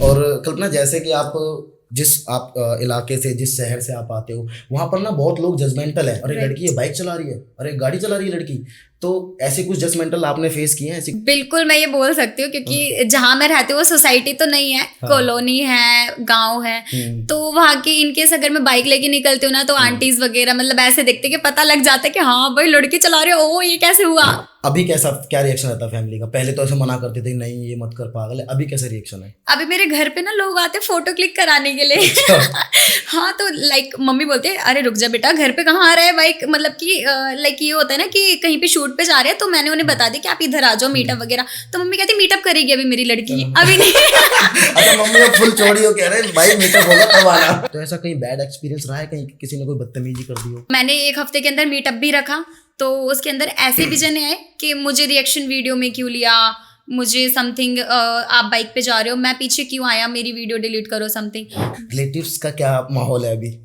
और कल्पना, जैसे कि आप जिस आप इलाके से, जिस शहर से आप आते हो, वहां पर ना बहुत लोग जजमेंटल है। अरे लड़की ये बाइक चला रही है, अरे गाड़ी चला रही है लड़की। तो ऐसे कुछ जजमेंटल आपने फेस किए हैं ऐसी? बिल्कुल, मैं ये बोल सकती हूँ क्योंकि जहां मैं रहती हूँ वो सोसाइटी तो नहीं है, कॉलोनी है, गांव है। तो वहां की इनकेस अगर मैं बाइक लेके निकलती हूँ ना, तो आंटीज वगैरह मतलब ऐसे देखते कि पता लग जाता है कि हाँ भाई लड़की चला रही है, ओ ये कैसे हुआ। अभी कैसा, क्या रिएक्शन रहता है फैमिली का? पहले तो ऐसे मना करते थे, नहीं ये मत कर पागल है। अभी कैसा रिएक्शन है? अभी मेरे घर पे ना लोग आते फोटो क्लिक कराने के लिए। हाँ, तो लाइक मम्मी बोलते हैं अरे रुक जा बेटा, घर पे कहाँ आ रहा है बाइक, मतलब कि लाइक ये होता है ना कि कहीं पे शूट पे जा रहे हैं, तो मैंने उन्हें बता दिया कि आप इधर आ जाओ मीटअप वगैरह। तो मम्मी कहती मीटअप करेगी अभी मेरी लड़की, अभी नहीं। अच्छा, मम्मी अब फुल चौड़ी हो, कह रहे हैं भाई मीटअप होगा तब आना। तो ऐसा कहीं बैड एक्सपीरियंस रहा है, कहीं किसी ने कोई बदतमीजी कर दी हो? मैंने 1 हफ्ते के अंदर मीटअप भी रखा, तो उसके अंदर ऐसे भी जने आए कि मुझे रिएक्शन वीडियो में क्यों लिया, मुझे समथिंग आप बाइक पे जा रहे हो, मैं पीछे क्यों आया, मेरी वीडियो डिलीट करो समथिंग। रिलेटिव्स का क्या माहौल है अभी?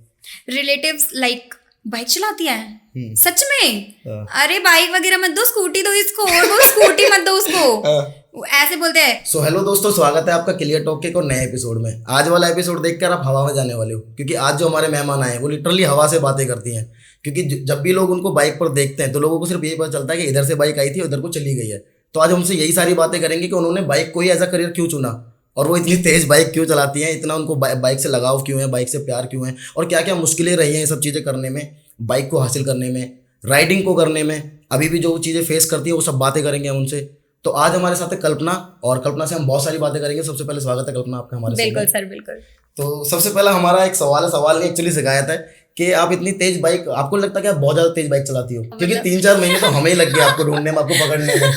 रिलेटिव्स लाइक बाइक चलाती है सच में, अरे बाइक वगैरह मत दो, स्कूटी दो इसको, और वो स्कूटी मत दो उसको, ऐसे बोलते हैं। सो हेलो दोस्तों, स्वागत है आपका क्लियर टॉक के एक और नए एपिसोड में। आज वाला एपिसोड देखकर आप हवा में जाने वाले हो, क्योंकि आज जो हमारे मेहमान आए हैं वो लिटरली हवा से बातें करती हैं। क्योंकि जब भी लोग उनको बाइक पर देखते हैं तो लोगों को सिर्फ यही पता चलता है कि इधर से बाइक आई थी, उधर को चली गई है। तो आज हमसे यही सारी बातें करेंगे कि उन्होंने बाइक को ही एज अ करियर क्यों चुना, और वो इतनी तेज बाइक क्यों चलाती हैं, इतना उनको बाइक से लगाव क्यों है, बाइक से प्यार क्यों है, और क्या क्या मुश्किलें रही हैं ये सब चीज़ें करने में, बाइक को हासिल करने में, राइडिंग को करने में, अभी भी जो चीज़ें फेस करती है वो सब बातें करेंगे हम उनसे। तो आज हमारे साथ है कल्पना, और कल्पना से हम बहुत सारी बातें करेंगे। सबसे पहले स्वागत है कल्पना आपका हमारे साथ। बिल्कुल सर, बिल्कुल। तो सबसे पहला हमारा एक सवाल है, सवाल ने एक्चुअली सिखाया था कि आप इतनी तेज बाइक, आपको लगता है कि आप बहुत ज्यादा तेज बाइक चलाती हो? क्योंकि 3-4 महीने तो हमें ही लग गए आपको ढूंढने में, आपको पकड़ने में।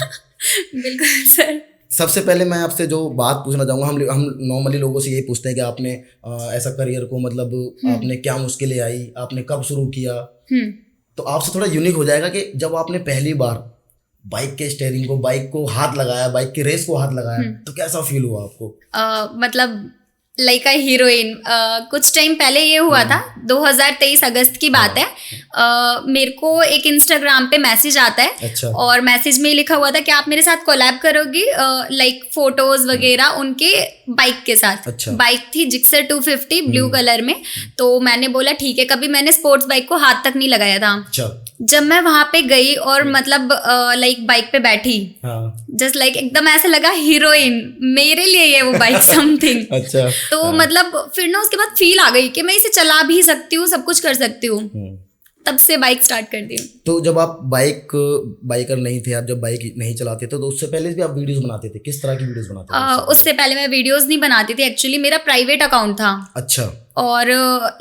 बिल्कुल सर। सबसे पहले मैं आपसे जो बात पूछना चाहूँगा, हम नॉर्मली लोगों से यही पूछते हैं कि आपने ऐसा करियर को, मतलब आपने क्या मुश्किलें आई, आपने कब शुरू किया। तो आपसे थोड़ा यूनिक हो जाएगा कि जब आपने पहली बार बाइक के स्टीयरिंग को, बाइक को हाथ लगाया, बाइक की रेस को हाथ लगाया, तो कैसा फील हुआ आपको? मतलब लाइक अ हीरोइन। कुछ टाइम पहले ये हुआ था, 2023 अगस्त की बात है। मेरे को एक इंस्टाग्राम पे मैसेज आता है। अच्छा। और मैसेज में लिखा हुआ था कि आप मेरे साथ कोलैब करोगी, लाइक फोटोज वगैरह उनके बाइक के साथ। अच्छा। बाइक थी जिक्सर 250 ब्लू कलर में। तो मैंने बोला ठीक है, कभी मैंने स्पोर्ट्स बाइक को हाथ तक नहीं लगाया था। अच्छा। जब जब मैं वहां पे गई और मतलब लाइक बाइक पे बैठी, जस्ट लाइक एकदम ऐसे लगा हीरोइन, मेरे लिए ये वो बाइक समथिंग। अच्छा। तो मतलब फिर ना उसके बाद फील आ गई कि मैं इसे चला भी सकती हूँ, सब कुछ कर सकती हूँ। तब से बाइक स्टार्ट कर दी। तो जब आप बाइकर नहीं थे, आप जब बाइक नहीं चलाते थे, तो उससे पहले भी आप वीडियोस बनाते थे? किस तरह की वीडियोस बनाते थे? उससे पहले मैं वीडियोस नहीं बनाती थी, एक्चुअली मेरा प्राइवेट अकाउंट था। अच्छा। और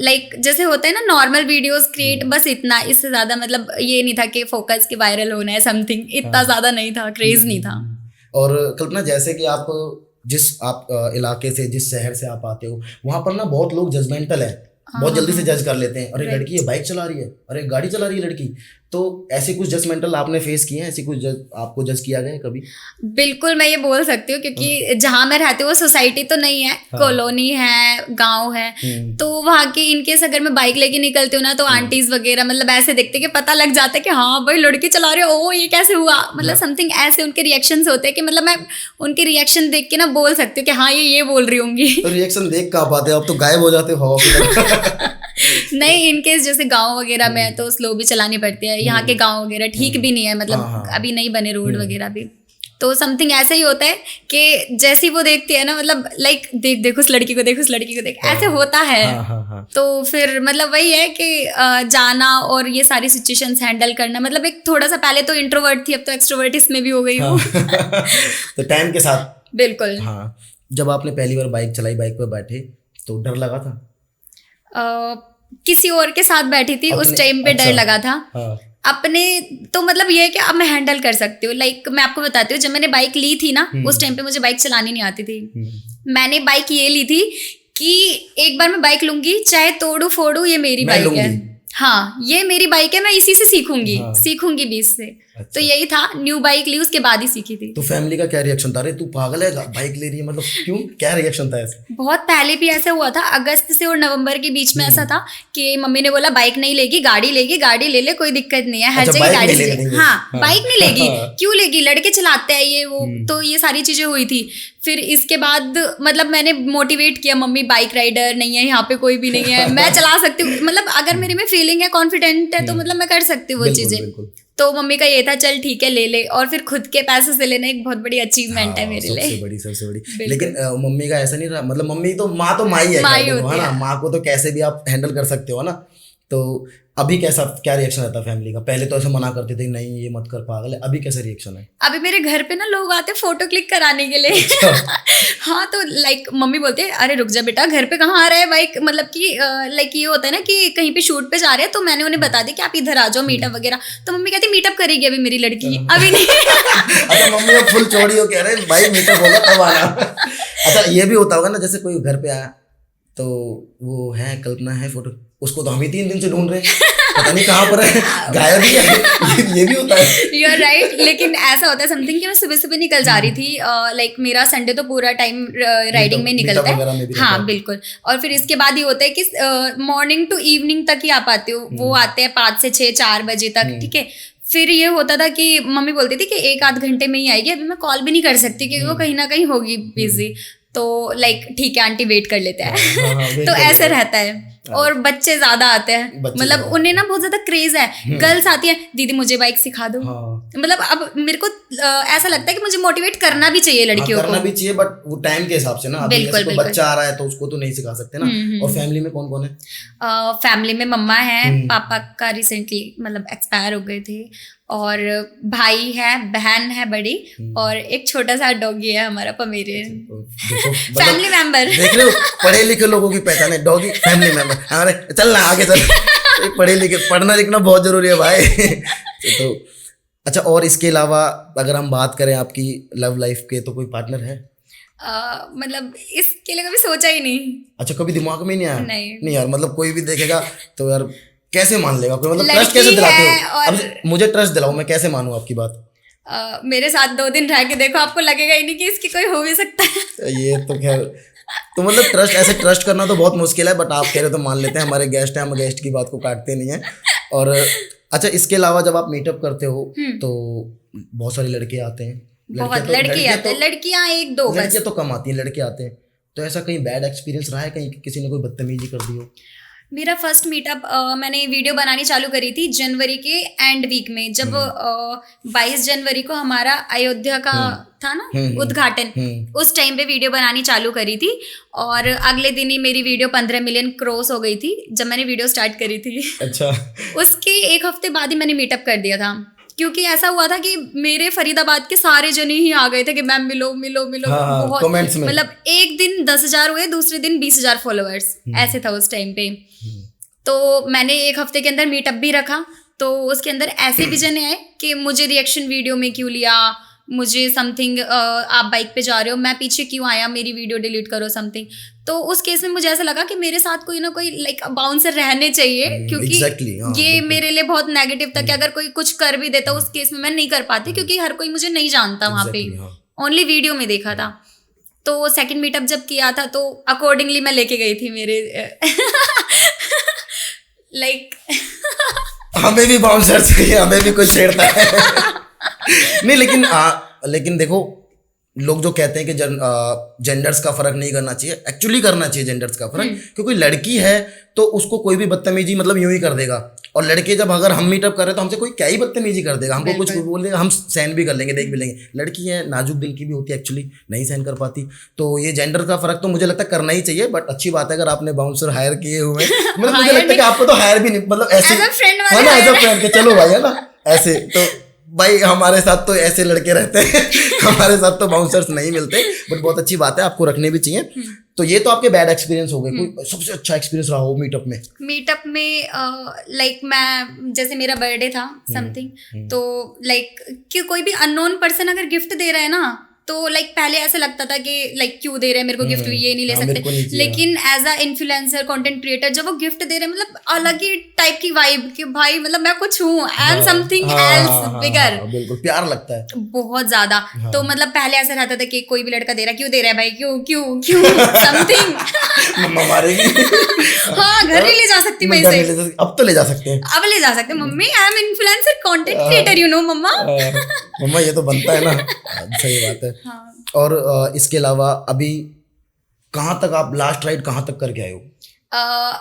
लाइक जैसे होता है ना नॉर्मल वीडियोस क्रिएट, बस इतना, इससे ज्यादा मतलब ये नहीं था कि फोकस की वायरल होना है समथिंग, इतना ज्यादा नहीं था, क्रेज नहीं था। और कल्पना, जैसे कि आप जिस इलाके से, जिस शहर से आप आते हो, वहां पर ना बहुत लोग जजमेंटल है, बहुत जल्दी से जज कर लेते हैं। अरे लड़की ये बाइक चला रही है, अरे गाड़ी चला रही है लड़की। तो ऐसे कुछ जजमेंटल आपने फेस किए हैं? ऐसे कुछ आपको जज किया गया है कभी? बिल्कुल, मैं ये बोल सकती हूँ क्योंकि जहां मैं रहती हूँ वो सोसाइटी तो नहीं है, कॉलोनी है, गांव है। तो वहां की इनकेस अगर मैं बाइक लेके निकलती हूँ ना, तो आंटीज वगैरह मतलब ऐसे देखते कि पता लग जाता है कि हाँ भाई लड़की चला रही है, ओ ये कैसे हुआ, मतलब समथिंग ऐसे उनके रिएक्शंस होते हैं कि मतलब मैं उनके रिएक्शन देख के ना बोल सकती हूँ कि हाँ ये बोल रही होंगी। तो रिएक्शन देख कहाँ पाते हो आप? तो गायब हो जाते हो हवा। नहीं, इनकेस जैसे गांव वगैरह में है तो स्लो भी चलानी पड़ती है। यहाँ के गांव वगैरह ठीक भी नहीं है, मतलब अभी नहीं बने रोड वगैरह भी। तो समथिंग ऐसे ही होता है कि जैसी वो देखती है ना, मतलब लाइक देख उस लड़की को, देख उस लड़की को, देख, ऐसे होता है। तो फिर मतलब वही है कि जाना और ये सारी सिचुएशंस हैंडल करना, मतलब एक थोड़ा सा पहले तो इंट्रोवर्ट थी, अब तो एक्सट्रोवर्ट इसमें भी हो गई हूँ। तो टाइम के साथ। बिल्कुल। हाँ। जब आपने पहली बार बाइक चलाई, बाइक पर बैठे, तो डर लगा था? किसी और के साथ बैठी थी उस टाइम पे। डर लगा था। अपने तो मतलब ये है कि अब मैं हैंडल कर सकती हूँ। लाइक मैं आपको बताती हूँ, जब मैंने बाइक ली थी ना, उस टाइम पे मुझे बाइक चलानी नहीं आती थी। मैंने बाइक ये ली थी कि एक बार मैं बाइक लूंगी, चाहे तोड़ू फोड़ू, ये मेरी बाइक है। हाँ, ये मेरी बाइक है, मैं इसी से सीखूंगी भी इससे। तो यही था, न्यू बाइक ली उसके बाद ही सीखी थी। तो फैमिली का क्या रिएक्शन था? अरे तू पागल है, बाइक ले रही है, मतलब क्यों, क्या रिएक्शन था ऐसे? बहुत पहले भी ऐसा हुआ था, अगस्त से और नवंबर के बीच में ऐसा था कि मम्मी ने बोला बाइक नहीं लेगी, गाड़ी लेगी, गाड़ी ले ले, कोई दिक्कत नहीं है, हर जगह गाड़ी से। हाँ, बाइक नहीं लेगी, क्यों लेगी, लड़के चलाते हैं ये वो, तो ये सारी चीजें हुई थी। फिर इसके बाद मतलब मैंने मोटिवेट किया, मम्मी बाइक राइडर नहीं है यहाँ पे, कोई भी नहीं है, मैं चला सकती हूँ, मतलब अगर मेरे में फीलिंग है, कॉन्फिडेंट है, तो मतलब मैं कर सकती हूँ वो चीजें। तो मम्मी का ये था चल ठीक है ले ले, और फिर खुद के पैसे से लेना एक बहुत बड़ी अचीवमेंट है मेरे लिए, सबसे बड़ी। लेकिन मम्मी का ऐसा नहीं रहा, मतलब मम्मी तो माँ तो माँ ही है ना, माँ को तो कैसे भी आप हैंडल कर सकते हो ना। तो अभी कैसा, क्या रिएक्शन रहता है फैमिली का? पहले तो ऐसे मना करते थे नहीं ये मत कर पागल है, अभी कैसा रिएक्शन है? अभी मेरे घर पे ना लोग आते फोटो क्लिक कराने के लिए। हाँ, तो लाइक मम्मी बोलते हैं अरे रुक जा बेटा, घर पे कहाँ आ रहा है बाइक, मतलब कि लाइक ये होता है ना कि कहीं पे शूट पे जा रहे हैं, तो मैंने उन्हें बता दिया कि आप इधर आ जाओ मीटअप वगैरह, तो मम्मी कहती मीटअप करेगी अभी मेरी लड़की, अभी नहीं। अच्छा, मम्मी फुल चौड़ी हो, कह रहे भाई मीटअप होगा तब आना। अच्छा, ये भी होता होगा ना, जैसे कोई घर पे आया तो वो है कल्पना है फोटो, उसको तो हम ही 3 दिन से ढूंढ रहे हैं, पता नहीं कहाँ पर है, गायब ही है। ये भी होता है। You are right. लेकिन ऐसा होता है समथिंग कि मैं सुबह सुबह निकल जा रही थी, लाइक मेरा संडे तो पूरा टाइम राइडिंग में निकलता है। हाँ बिल्कुल। और फिर इसके बाद ये होता है कि मॉर्निंग टू इवनिंग तक ही आ पाती हूँ, वो आते हैं 5 से 6 4 बजे तक, ठीक है। फिर ये होता था कि मम्मी बोलती थी कि 1 आध घंटे में ही आएगी, अभी मैं कॉल भी नहीं कर सकती क्योंकि वो कहीं ना कहीं होगी बिजी, तो लाइक ठीक है आंटी वेट कर लेते हैं। तो ऐसे रहता है। और बच्चे ज्यादा आते हैं, मतलब उन्हें ना बहुत ज्यादा क्रेज है, गर्ल्स आती है दीदी मुझे बाइक सिखा दो। मतलब अब मेरे को ऐसा लगता है कि मुझे मोटिवेट करना भी चाहिए लड़कियों को, करना भी चाहिए, बट वो टाइम के हिसाब से ना, अभी जैसे कोई बच्चा आ रहा है तो उसको तो नहीं सिखा सकते ना। और फैमिली में कौन कौन है? फैमिली में मम्मा है, पापा का रिसेंटली मतलब एक्सपायर हो गए थे, और भाई है, बहन है बड़ी, और एक छोटा सा डॉगी है हमारा पोमेरियन। Family member. देख रहे हो, पढ़े लिखे लोगों की पहचान है डॉगी, फैमिली मेंबर। अरे चल ना आगे चल, पढ़े लिखे, पढ़ना लिखना बहुत जरूरी है भाई। तो अच्छा, और इसके अलावा अगर हम बात करें आपकी लव लाइफ के, तो कोई पार्टनर है? मतलब इसके लिए कभी सोचा ही नहीं। अच्छा, कभी दिमाग में नहीं आया? नहीं यार, मतलब कोई भी देखेगा तो यार कैसे मान लेगा कोई, मतलब ट्रस्ट कैसे दिलाते हो? अब मुझे ट्रस्ट दिलाओ, मैं कैसे मानूं आपकी बात? मेरे साथ 2 दिन रह के देखो, आपको लगेगा ही नहीं कि इसकी कोई हो भी सकता है। ये तो खैर, तो मतलब ट्रस्ट, ऐसे ट्रस्ट करना तो बहुत मुश्किल है, बट आप कह रहे तो मान लेते हैं, हमारे गेस्ट हैं, हम गेस्ट की बात को काटते नहीं है। और अच्छा, इसके अलावा जब आप मीटअप करते हो तो बहुत सारे लड़के आते हैं, बहुत लड़के आते हैं, लड़कियां 1-2 बस, लड़कियां तो कम आती हैं, लड़के आते हैं। तो ऐसा कहीं बैड एक्सपीरियंस रहा है, कहीं किसी ने कोई बदतमीजी कर दी हो? मेरा फर्स्ट मीटअप मैंने वीडियो बनानी चालू करी थी जनवरी के एंड वीक में, जब 22 जनवरी को हमारा अयोध्या का था ना उद्घाटन, उस टाइम पे वीडियो बनानी चालू करी थी, और अगले दिन ही मेरी वीडियो 15 मिलियन क्रॉस हो गई थी जब मैंने वीडियो स्टार्ट करी थी। अच्छा। उसके 1 हफ्ते बाद ही मैंने मीटअप कर दिया था, क्योंकि ऐसा हुआ था कि मेरे फरीदाबाद के सारे जने ही आ गए थे कि मैम मिलो मिलो मिलो। बहुत मतलब एक दिन 10,000 हुए, दूसरे दिन 20,000 फॉलोअर्स, ऐसे था उस टाइम पे। तो मैंने 1 हफ्ते के अंदर मीटअप भी रखा, तो उसके अंदर ऐसे भी जने आए कि मुझे रिएक्शन वीडियो में क्यों लिया, मुझे समथिंग आप बाइक पे जा रहे हो, मैं पीछे क्यों आया, मेरी वीडियो डिलीट करो समथिंग। तो उस केस में मुझे ऐसा लगा कि मेरे साथ कोई ना कोई लाइक बाउंसर रहने चाहिए, क्योंकि ये मेरे लिए बहुत नेगेटिव था कि अगर कोई कुछ कर भी देता उस केस में मैं नहीं कर पाती, क्योंकि हर कोई मुझे नहीं जानता वहाँ पे, ओनली वीडियो में देखा था। तो सेकंड मीटअप जब किया था तो अकॉर्डिंगली मैं लेके गई थी मेरे लाइक हमें भी बाउंसर चाहिए, हमें भी कोई छेड़ता है। नहीं, लेकिन देखो, लोग जो कहते हैं कि जेंडर्स का फर्क नहीं करना चाहिए, एक्चुअली करना चाहिए जेंडर्स का फर्क, क्योंकि लड़की है तो उसको कोई भी बदतमीजी मतलब यूं ही कर देगा, और लड़के जब अगर हम मीटअप कर रहे हैं तो हमसे कोई क्या ही बदतमीजी कर देगा, हमको कुछ बोल देगा, हम सहन भी कर लेंगे, देख भी लेंगे। लड़की है, नाजुक दिल की भी होती है, एक्चुअली नहीं सहन कर पाती। तो ये जेंडर का फर्क तो मुझे लगता है करना ही चाहिए, बट अच्छी बात है अगर आपने बाउंसर हायर किए हुए, मतलब मुझे लगता है कि आपको तो हायर भी नहीं, मतलब ऐसे है ना, एज अ फ्रेंड के चलो भाई, है ना, ऐसे। तो भाई हमारे साथ तो ऐसे लड़के रहते हैं, हमारे साथ तो बाउंसर्स नहीं मिलते, बट बहुत अच्छी बात है, आपको रखने भी चाहिए। तो ये तो आपके बैड एक्सपीरियंस हो गए, कोई सबसे अच्छा एक्सपीरियंस रहा हो मीटअप में? मीटअप में लाइक मैं, जैसे मेरा बर्थडे था समथिंग, तो लाइक कि कोई भी अननोन पर्सन अगर गिफ्ट दे रहा है ना, तो लाइक पहले ऐसा लगता था कि लाइक क्यों दे रहे हैं मेरे को गिफ्ट, ये नहीं ले मेरे को नहीं सकते, चाहिए। लेकिन as a influencer content creator जब वो गिफ्ट दे रहे हैं मतलब अलग ही टाइप की वाइब कि भाई मतलब मैं कुछ हूँ एंड समथिंग एल्स बिगर, बिल्कुल प्यार लगता है बहुत ज्यादा। तो मतलब पहले ऐसा रहता था कि कोई भी लड़का दे रहा है, क्यों दे रहा है भाई, क्यों क्यों क्यों समथिंग मम्मा मारेगी। हाँ घर नहीं ले जा सकती मैं इसे, अब तो ले जा सकते हैं। अब ले जा सकते हैं mummy, I am influencer content creator you know mamma. Mamma ये तो बनता है ना। सही बात है। हाँ। और इसके अलावा अभी कहाँ तक आप लास्ट राइड कहाँ तक करके आए हो?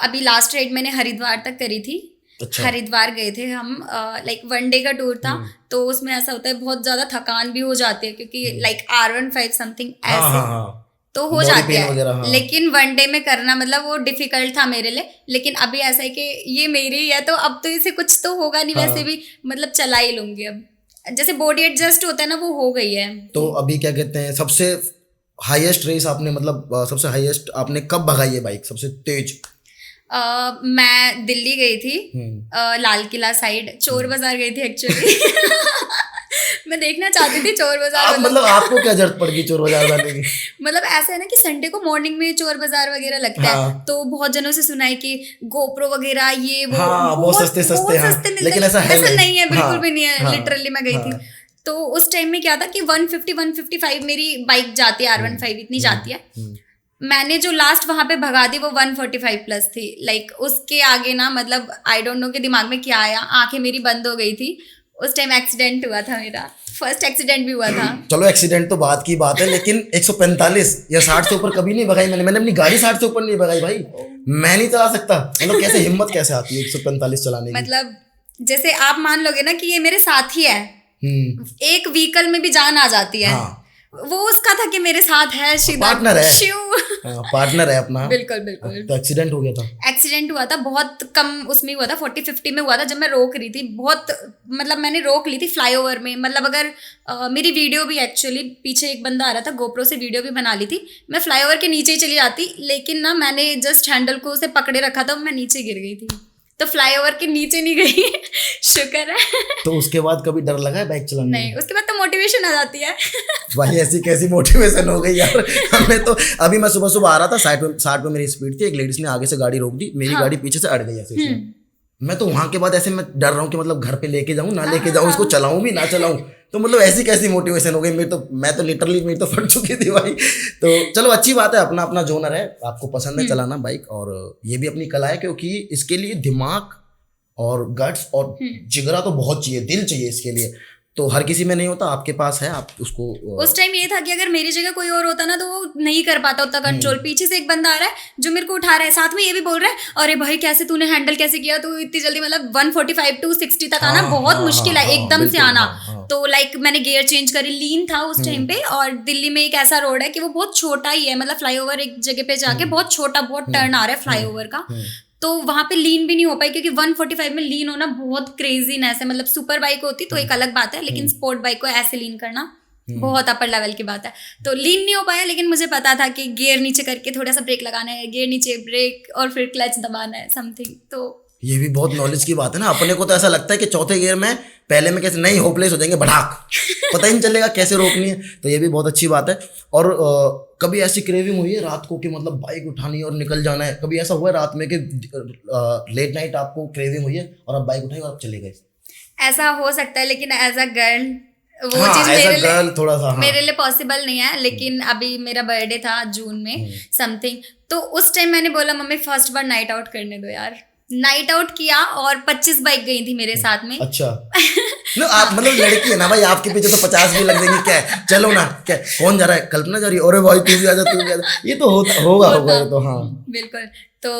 अभी लास्ट राइड मैंने हरिद्वार तक करी थी। अच्छा। हरिद्वार गए थे हम, लाइक 1 डे का टूर था। तो उसमें ऐसा होता है बहुत ज्यादा थकान भी हो जाती है क्योंकि लाइक R15 समथिंग ऐसे तो हो जाती है, लेकिन 1 डे में करना मतलब वो डिफिकल्ट था मेरे लिए। लेकिन अभी ऐसा है कि ये मेरी है तो अब तो इसे कुछ तो होगा नहीं, वैसे भी मतलब चला ही लूंगी। अब जैसे बॉडी एडजस्ट होता है ना, वो हो गई है। तो अभी क्या कहते हैं, सबसे हाईएस्ट रेस आपने मतलब सबसे हाईएस्ट आपने कब भगाई है बाइक सबसे तेज? मैं दिल्ली गई थी, लाल किला साइड, चोर बाजार गई थी एक्चुअली। मैं देखना चाहती थी चोर बाजार। मतलब आपको क्या जरूरत पड़ गई चोर बाजार जाने की? मतलब ऐसा है ना कि संडे को मॉर्निंग में चोर बाजार वगैरह लगता है, तो बहुत जनों से सुना है कि गोप्रो वगैरह ये वो बहुत सस्ते लेकिन ऐसा नहीं है, बिल्कुल भी नहीं है। लिटरली मैं गई थी तो उस टाइम में क्या था कि 150-155 मेरी बाइक जाती है, R15 इतनी जाती है। मैंने जो लास्ट वहां पे भगा दी वो 145 प्लस थी। लाइक उसके आगे ना मतलब आई डोंट नो कि दिमाग में क्या आया, आंखें मेरी बंद हो गई थी। उस टाइम एक्सीडेंट हुआ था, मेरा फर्स्ट एक्सीडेंट भी हुआ था। चलो एक्सीडेंट तो बात की बात है, लेकिन 145 या 60 से ऊपर कभी नहीं भगाई मैंने अपनी गाड़ी 60 से ऊपर नहीं भगाई भाई। मैं नहीं चला सकता, मतलब कैसे हिम्मत कैसे आती है 145 चलाने की? मतलब जैसे आप मान लोगे ना कि ये मेरे साथी है, एक व्हीकल में भी जान आ जाती है। वो उसका था कि मेरे साथ है, पार्टनर है, पार्टनर है अपना। बिल्कुल बिल्कुल। तो एक्सीडेंट हो गया था? एक्सीडेंट हुआ था, बहुत कम उसमें हुआ था, 40-50 में हुआ था। जब मैं रोक रही थी बहुत, मतलब मैंने रोक ली थी फ्लाईओवर में। मतलब अगर मेरी वीडियो भी एक्चुअली पीछे एक बंदा आ रहा था, गोप्रो से वीडियो भी बना ली थी, मैं फ्लाईओवर के नीचे ही चली जाती, लेकिन ना मैंने जस्ट हैंडल को उसे पकड़े रखा था, मैं नीचे गिर गई थी। तो फ्लाईओवर के नीचे नहीं गई शुक्र है। तो उसके बाद कभी डर लगा है बाइक चलाने? नहीं, उसके बाद तो मोटिवेशन आ जाती है। भाई ऐसी कैसी मोटिवेशन हो गई यार। हमें तो अभी मैं सुबह सुबह आ रहा था, 60 पे मेरी स्पीड थी, एक लेडीज ने आगे से गाड़ी रोक दी, मेरी गाड़ी पीछे से अड़ गई ऐसे। मैं तो वहां के बाद ऐसे मैं डर रहा हूँ कि मतलब घर पे लेके जाऊँ ना लेके जाऊँ, इसको चलाऊं भी ना चलाऊं। तो मतलब ऐसी कैसी मोटिवेशन हो गई मैं तो लिटरली मेरी तो फट चुकी थी भाई। तो चलो अच्छी बात है, अपना अपना जोनर है, आपको पसंद है चलाना बाइक, और ये भी अपनी कला है, क्योंकि इसके लिए दिमाग और गट्स और जिगरा तो बहुत चाहिए, दिल चाहिए इसके लिए। तो हर किसी में नहीं होता, आपके पास है, आप उसको। उस टाइम ये था कि अगर मेरी जगह कोई और होता ना तो वो नहीं कर पाता उतना कंट्रोल। पीछे से एक बंदा आ रहा है जो मेरे को उठा रहा है, साथ में ये भी बोल रहा है अरे भाई कैसे तूने हैंडल कैसे किया, तू इतनी जल्दी मतलब 145-60 तक आना बहुत मुश्किल है एकदम से आना। तो लाइक मैंने गियर चेंज करी, लीन था उस टाइम पे, और दिल्ली में एक ऐसा रोड है कि वो बहुत छोटा ही है, मतलब फ्लाईओवर एक जगह पे जाके बहुत छोटा, बहुत टर्न आ रहा है फ्लाईओवर का, तो वहां पे लीन भी नहीं हो पाई, क्योंकि 145 में लीन होना बहुत क्रेजीनेस है। मतलब सुपर बाइक होती तो एक अलग बात है, लेकिन स्पोर्ट बाइक को ऐसे लीन करना बहुत अपर लेवल की बात है। तो लीन नहीं हो पाया, लेकिन मुझे पता था कि गियर नीचे करके थोड़ा सा ब्रेक लगाना है, गियर नीचे ब्रेक और फिर क्लच दबाना है समथिंग। तो ये भी बहुत नॉलेज की बात है ना। अपने को तो ऐसा लगता है कि चौथे गियर में पहले में कैसे नहीं होपलेस हो जाएंगे, भड़ाक पता ही नहीं चलेगा कैसे रोकनी है। तो ये भी बहुत अच्छी बात है। और कभी ऐसी क्रेविंग हुई है रात को कि मतलब बाइक उठानी और निकल जाना है? कभी ऐसा हुआ है रात में कि लेट नाइट आपको क्रेविंग हुई है और आप बाइक उठाई और आप चले गए? ऐसा हो सकता है, लेकिन एज अ गर्ल वो चीज मेरे लिए पॉसिबल नहीं है। लेकिन अभी मेरा बर्थडे था जून में समथिंग, तो उस टाइम मैंने बोला मम्मी फर्स्ट बार नाइट आउट करने दो यार। नाइट आउट किया और 25 बाइक गई थी मेरे साथ में। अच्छा no, आप मतलब लड़की है ना भाई, आपके पीछे तो 50 भी लग देंगे। क्या है, चलो ना, क्या कौन जा रहा है? कल्पना जा रही है, अरे भाई तू भी आ जा, तू भी आ जा। ये तो होगा ये तो। हाँ बिल्कुल। तो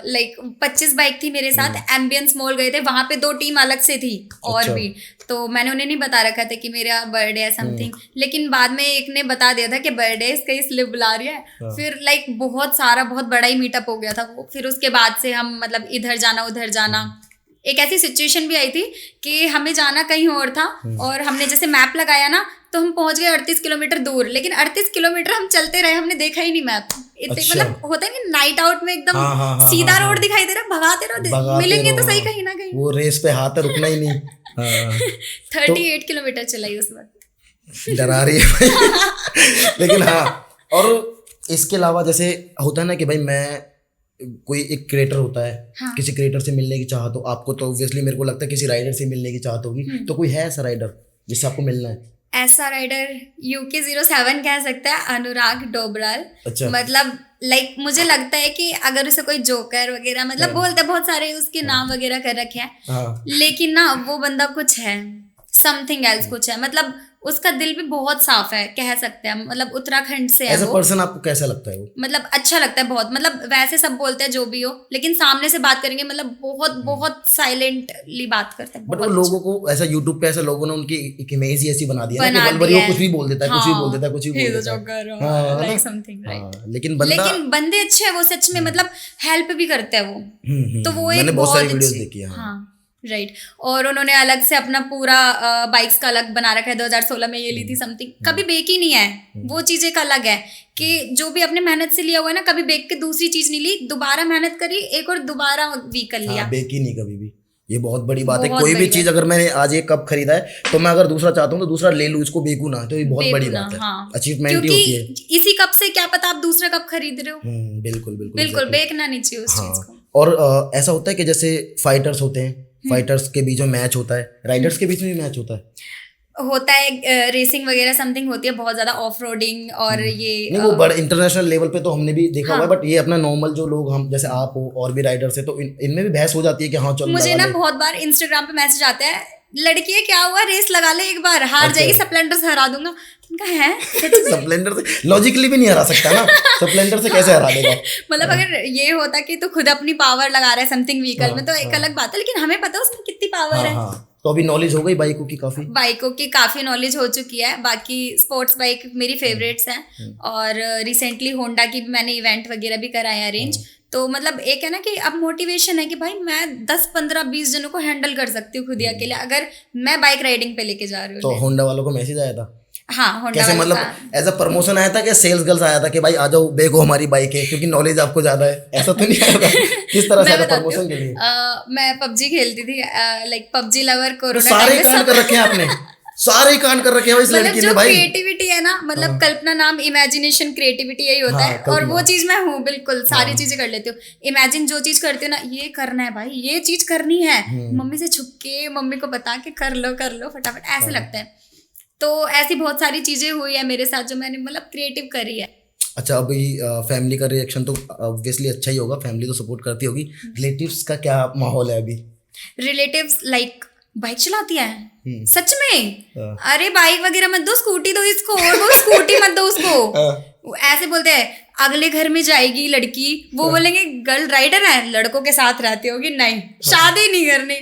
लाइक 25 बाइक थी मेरे साथ। एम्बियंस मॉल गए थे, वहां पे 2 टीम अलग से थी और भी। तो मैंने उन्हें नहीं बता रखा था कि मेरा बर्थडे है समथिंग, लेकिन बाद में एक ने बता दिया था कि बर्थडे इसका, इसलिए बुला रही है। फिर लाइक बहुत बड़ा ही मीटअप हो गया था वो। फिर उसके बाद से हम मतलब इधर जाना उधर जाना, एक ऐसी सिचुएशन भी आई थी कि हमें जाना कहीं और था, और हमने जैसे मैप लगाया ना तो हम पहुंच गए 38 किलोमीटर दूर, लेकिन 38 किलोमीटर हम चलते रहे, हमने देखा ही नहीं मैप। इतने मतलब होता है कि नाइट आउट में एकदम सीधा रोड दिखाई दे रहा, भगाते रहो, मिलेंगे तो सही कहीं ना कहीं। वो रेस पे हाथ रुकना ही नहीं। 38 किलोमीटर चलाई उस वक्त। डरा रही है भाई। लेकिन हाँ, और इसके अलावा जैसे होता है ना कि भाई मैं कोई एक क्रिएटर होता है, हाँ। किसी क्रिएटर से मिलने की चाहत हो आपको, तो ऑब्वियसली मेरे को लगता है किसी राइडर से मिलने की चाहत होगी, तो कोई है ऐसा राइडर जिससे आपको मिलना है? ऐसा राइडर UK07 कह सकता है, अनुराग डोबराल। अच्छा। मतलब लाइक मुझे लगता है कि अगर उसे कोई जोकर वगैरह मतलब बोलते बहुत सारे उसके नाम वगैरह कर रखे हैं, हाँ। लेकिन ना वो बंदा कुछ है, समथिंग एल्स कुछ है। मतलब उसका दिल भी बहुत साफ है कह सकते हैं, मतलब उत्तराखंड से है एज अ वो। पर्सन आपको कैसा लगता है वो? मतलब अच्छा लगता है बहुत, मतलब वैसे सब बोलते हैं जो भी हो, लेकिन सामने से बात करेंगे मतलब बहुत बहुत साइलेंटली बात करते हैं। बट वो बहुत लोगों को ऐसा यूट्यूब पे ऐसे लोगों ने उनकी एक इमेज ही ऐसी बना दी है ना बना कि बलबरी दिया वो कुछ भी बोल देता है, कुछ भी हाँ, बोल देता है, कुछ भी he बोल is a देता है। joker, हाँ, like ना? something, right? हाँ, लेकिन बंदा, लेकिन बंदे अच्छे हैं वो सच में, मतलब हेल्प भी करते हैं वो। तो वो मैंने एक बहुत सारी बहुत वीडियोस अच्छी- देखी है। हाँ। हाँ राइट। और उन्होंने अलग से अपना पूरा बाइक्स का अलग बना रखा है। 2016 में ये ली थी समथिंग, कभी बेक ही नहीं है। वो चीज एक अलग है कि जो भी अपने मेहनत से लिया हुआ है ना, कभी बेक के दूसरी चीज नहीं ली, दोबारा मेहनत करी एक और दोबारा व्हीकल लिया। हाँ, बेकी नहीं कभी भी, ये बहुत बड़ी बात है। बहुत कोई भी बड़ी चीज बात। अगर मैंने आज एक कप खरीदा है तो मैं अगर दूसरा चाहता हूँ तो दूसरा ले लूँ, इसको बेकू ना, तो ये बहुत बड़ी बेगुनाह, बात है। हाँ। अचीवमेंट ही होती है। क्योंकि इसी कप से क्या पता आप दूसरा कप खरीद रहे हो। बिल्कुल बिल्कुल बिल्कुल exactly। बेकना नहीं चाहिए उस चीज हाँ, को। और ऐसा होता है कि जैसे फाइटर्स होते हैं, फाइटर्स के बीच में मैच होता है, राइडर्स के बीच में भी मैच होता है। रेसिंग वगैरह समथिंग होती है, बहुत ज्यादा ऑफ रोडिंग और ये नहीं, वो बड़े इंटरनेशनल लेवल पे तो हमने भी देखा हुआ है, हाँ। बट ये अपना नॉर्मल जो लोग हम जैसे आप हो और भी राइडर्स है, तो इनमें भी बहस हो जाती है कि हाँ चलो मुझे लगा ना ले। बहुत बार इंस्टाग्राम पे मैसेज आते हैं, लड़की है क्या हुआ, रेस लगा ले एक बार, हार अच्छा। जाएगी स्प्लेंडर से हरा दूंगा। उनका है स्प्लेंडर से लॉजिकली भी नहीं हरा सकता ना, स्प्लेंडर से कैसे हरा देगा? मतलब अगर ये होता कि तो खुद अपनी पावर लगा रहा है समथिंग व्हीकल में तो एक अलग बात है, लेकिन हमें पता है उसमें कितनी पावर हाँ है। हाँ, तो अभी नॉलेज हो गई बाइकों की काफी। बाइकों की काफी नॉलेज हो चुकी है। बाकी स्पोर्ट्स बाइक मेरी फेवरेट्स हैं, और रिसेंटली होंडा की भी मैंने इवेंट वगैरह भी कराया है अरेंज। तो मतलब एक है ना कि अब मोटिवेशन है कि भाई मैं 10 15 20 जनों को हैंडल कर सकती हूँ खुद ही अकेले, अगर मैं बाइक राइडिंग पे लेके जा रही हूँ। तो होंडा वालों को मैसेज आया था? हाँ, होंडा कैसे, वालों मतलब का एज अ प्रमोशन आया था कि सेल्स गर्ल्स आया था कि भाई आ जाओ देखो हमारी बाइक है, क्योंकि नॉलेज आपको ज्यादा है, ऐसा तो नहीं आया था? किस तरह से मैं आया था बताती प्रमोशन हूँ, के लिए? मैं पबजी खेलती थी, लाइक पबजी लवर तो कोरोना सारे टाइम में कांड कर रखे हैं आपने, सारे कांड कर रखे हैं भाई इस मतलब लड़की जो ने भाई। क्रिएटिविटी है ना, मतलब कल्पना नाम इमेजिनेशन क्रिएटिविटी यही होता हाँ, है, और वो कल्पना। चीज मैं हूँ बिल्कुल, सारी चीजें कर लेती हूँ। इमेजिन जो चीज करती हूँ ना, ये करना है भाई, ये चीज करनी है, मम्मी से छुप के मम्मी को बता के कर लो फटाफट, ऐसे लगता है। तो ऐसी बहुत सारी चीजें हुई है मेरे साथ जो मैंने मतलब क्रिएटिव करी है। अच्छा, अभी फैमिली का रिएक्शन तो ऑब्वियसली अच्छा ही होगा, फैमिली तो सपोर्ट करती होगी, रिलेटिव्स का क्या माहौल है अभी? रिलेटिव्स लाइक बाइक चलाती है सच में, हाँ। अरे बाइक वगैरह मत दो, स्कूटी दो इसको, और वो स्कूटी मत दो उसको। वो ऐसे बोलते हैं अगले घर में जाएगी लड़की, वो बोलेंगे गर्ल राइडर है, लड़कों के साथ रहती होगी, नहीं शादी नहीं करनी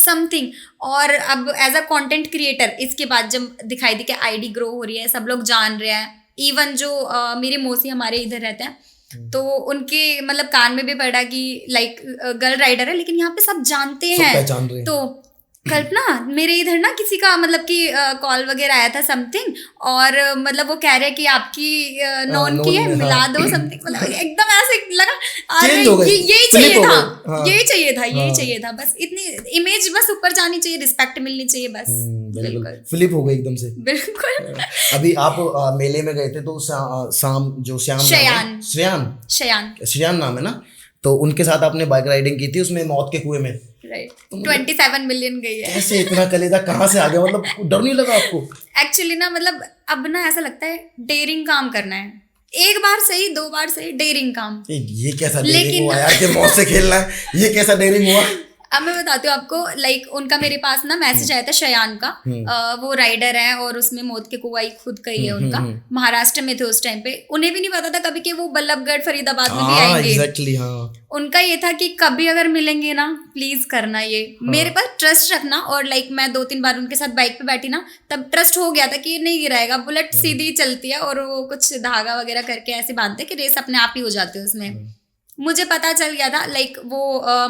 समथिंग। और अब एज अ कंटेंट क्रिएटर इसके बाद जब दिखाई दी कि आईडी ग्रो हो रही है, सब लोग जान रहे हैं, इवन जो मेरे मौसी हमारे इधर रहते हैं तो उनके मतलब कान में भी पड़ा कि लाइक गर्ल राइडर है, लेकिन यहाँ पे सब जानते सब हैं। पहचान रहे हैं। तो कल्पना मेरे इधर ना किसी का मतलब कि कॉल वगैरह आया था समथिंग, और मतलब वो कह रहे कि आपकी नॉन की है, मिला दो समथिंग, मतलब एकदम ऐसे लगा Change हो गई, यही flip चाहिए हो था, गई। हाँ। यही चाहिए था, यही चाहिए था, बस इतनी इमेज बस ऊपर जानी चाहिए, रिस्पेक्ट मिलनी चाहिए बस। बिल्कुल फ्लिप हो गई एकदम से। बिल्कुल। अभी आप मेले में गए थे तो शाम जो श्याम नाम है, श्रेयान नाम है ना, तो उनके साथ आपने बाइक राइडिंग की थी उसमें मौत के कुएं में, राइट। 27 मिलियन गई है। कैसे इतना कलेजा कहाँ से आ गया, मतलब डर नहीं लगा आपको? एक्चुअली ना मतलब अब ना ऐसा लगता है डेयरिंग काम करना है, एक बार सही 2 बार सही, डेयरिंग काम। ये कैसा डेयरिंग लेकिन हुआ यार, कि मौत से खेलना है, ये कैसा डेयरिंग हुआ? अब मैं बताती हूँ आपको, लाइक उनका मेरे पास ना मैसेज आया था शयान का, वो राइडर है और उसमें मौत के कुआई खुद का ही है उनका, महाराष्ट्र में थे उस टाइम पे, उन्हें भी नहीं पता था कभी कि वो बल्लभगढ़ फरीदाबाद में भी आएंगे। एग्जैक्टली, हाँ। उनका ये था कि कभी अगर मिलेंगे ना प्लीज करना ये, मेरे पास ट्रस्ट रखना, और लाइक मैं 2-3 बार उनके साथ बाइक पे बैठी ना, तब ट्रस्ट हो गया था कि ये नहीं गिराएगा, बुलेट सीधी चलती है, और वो कुछ धागा वगैरह करके ऐसे बांधते कि रेस अपने आप ही हो जाती है उसमें। मुझे पता चल गया था, लाइक वो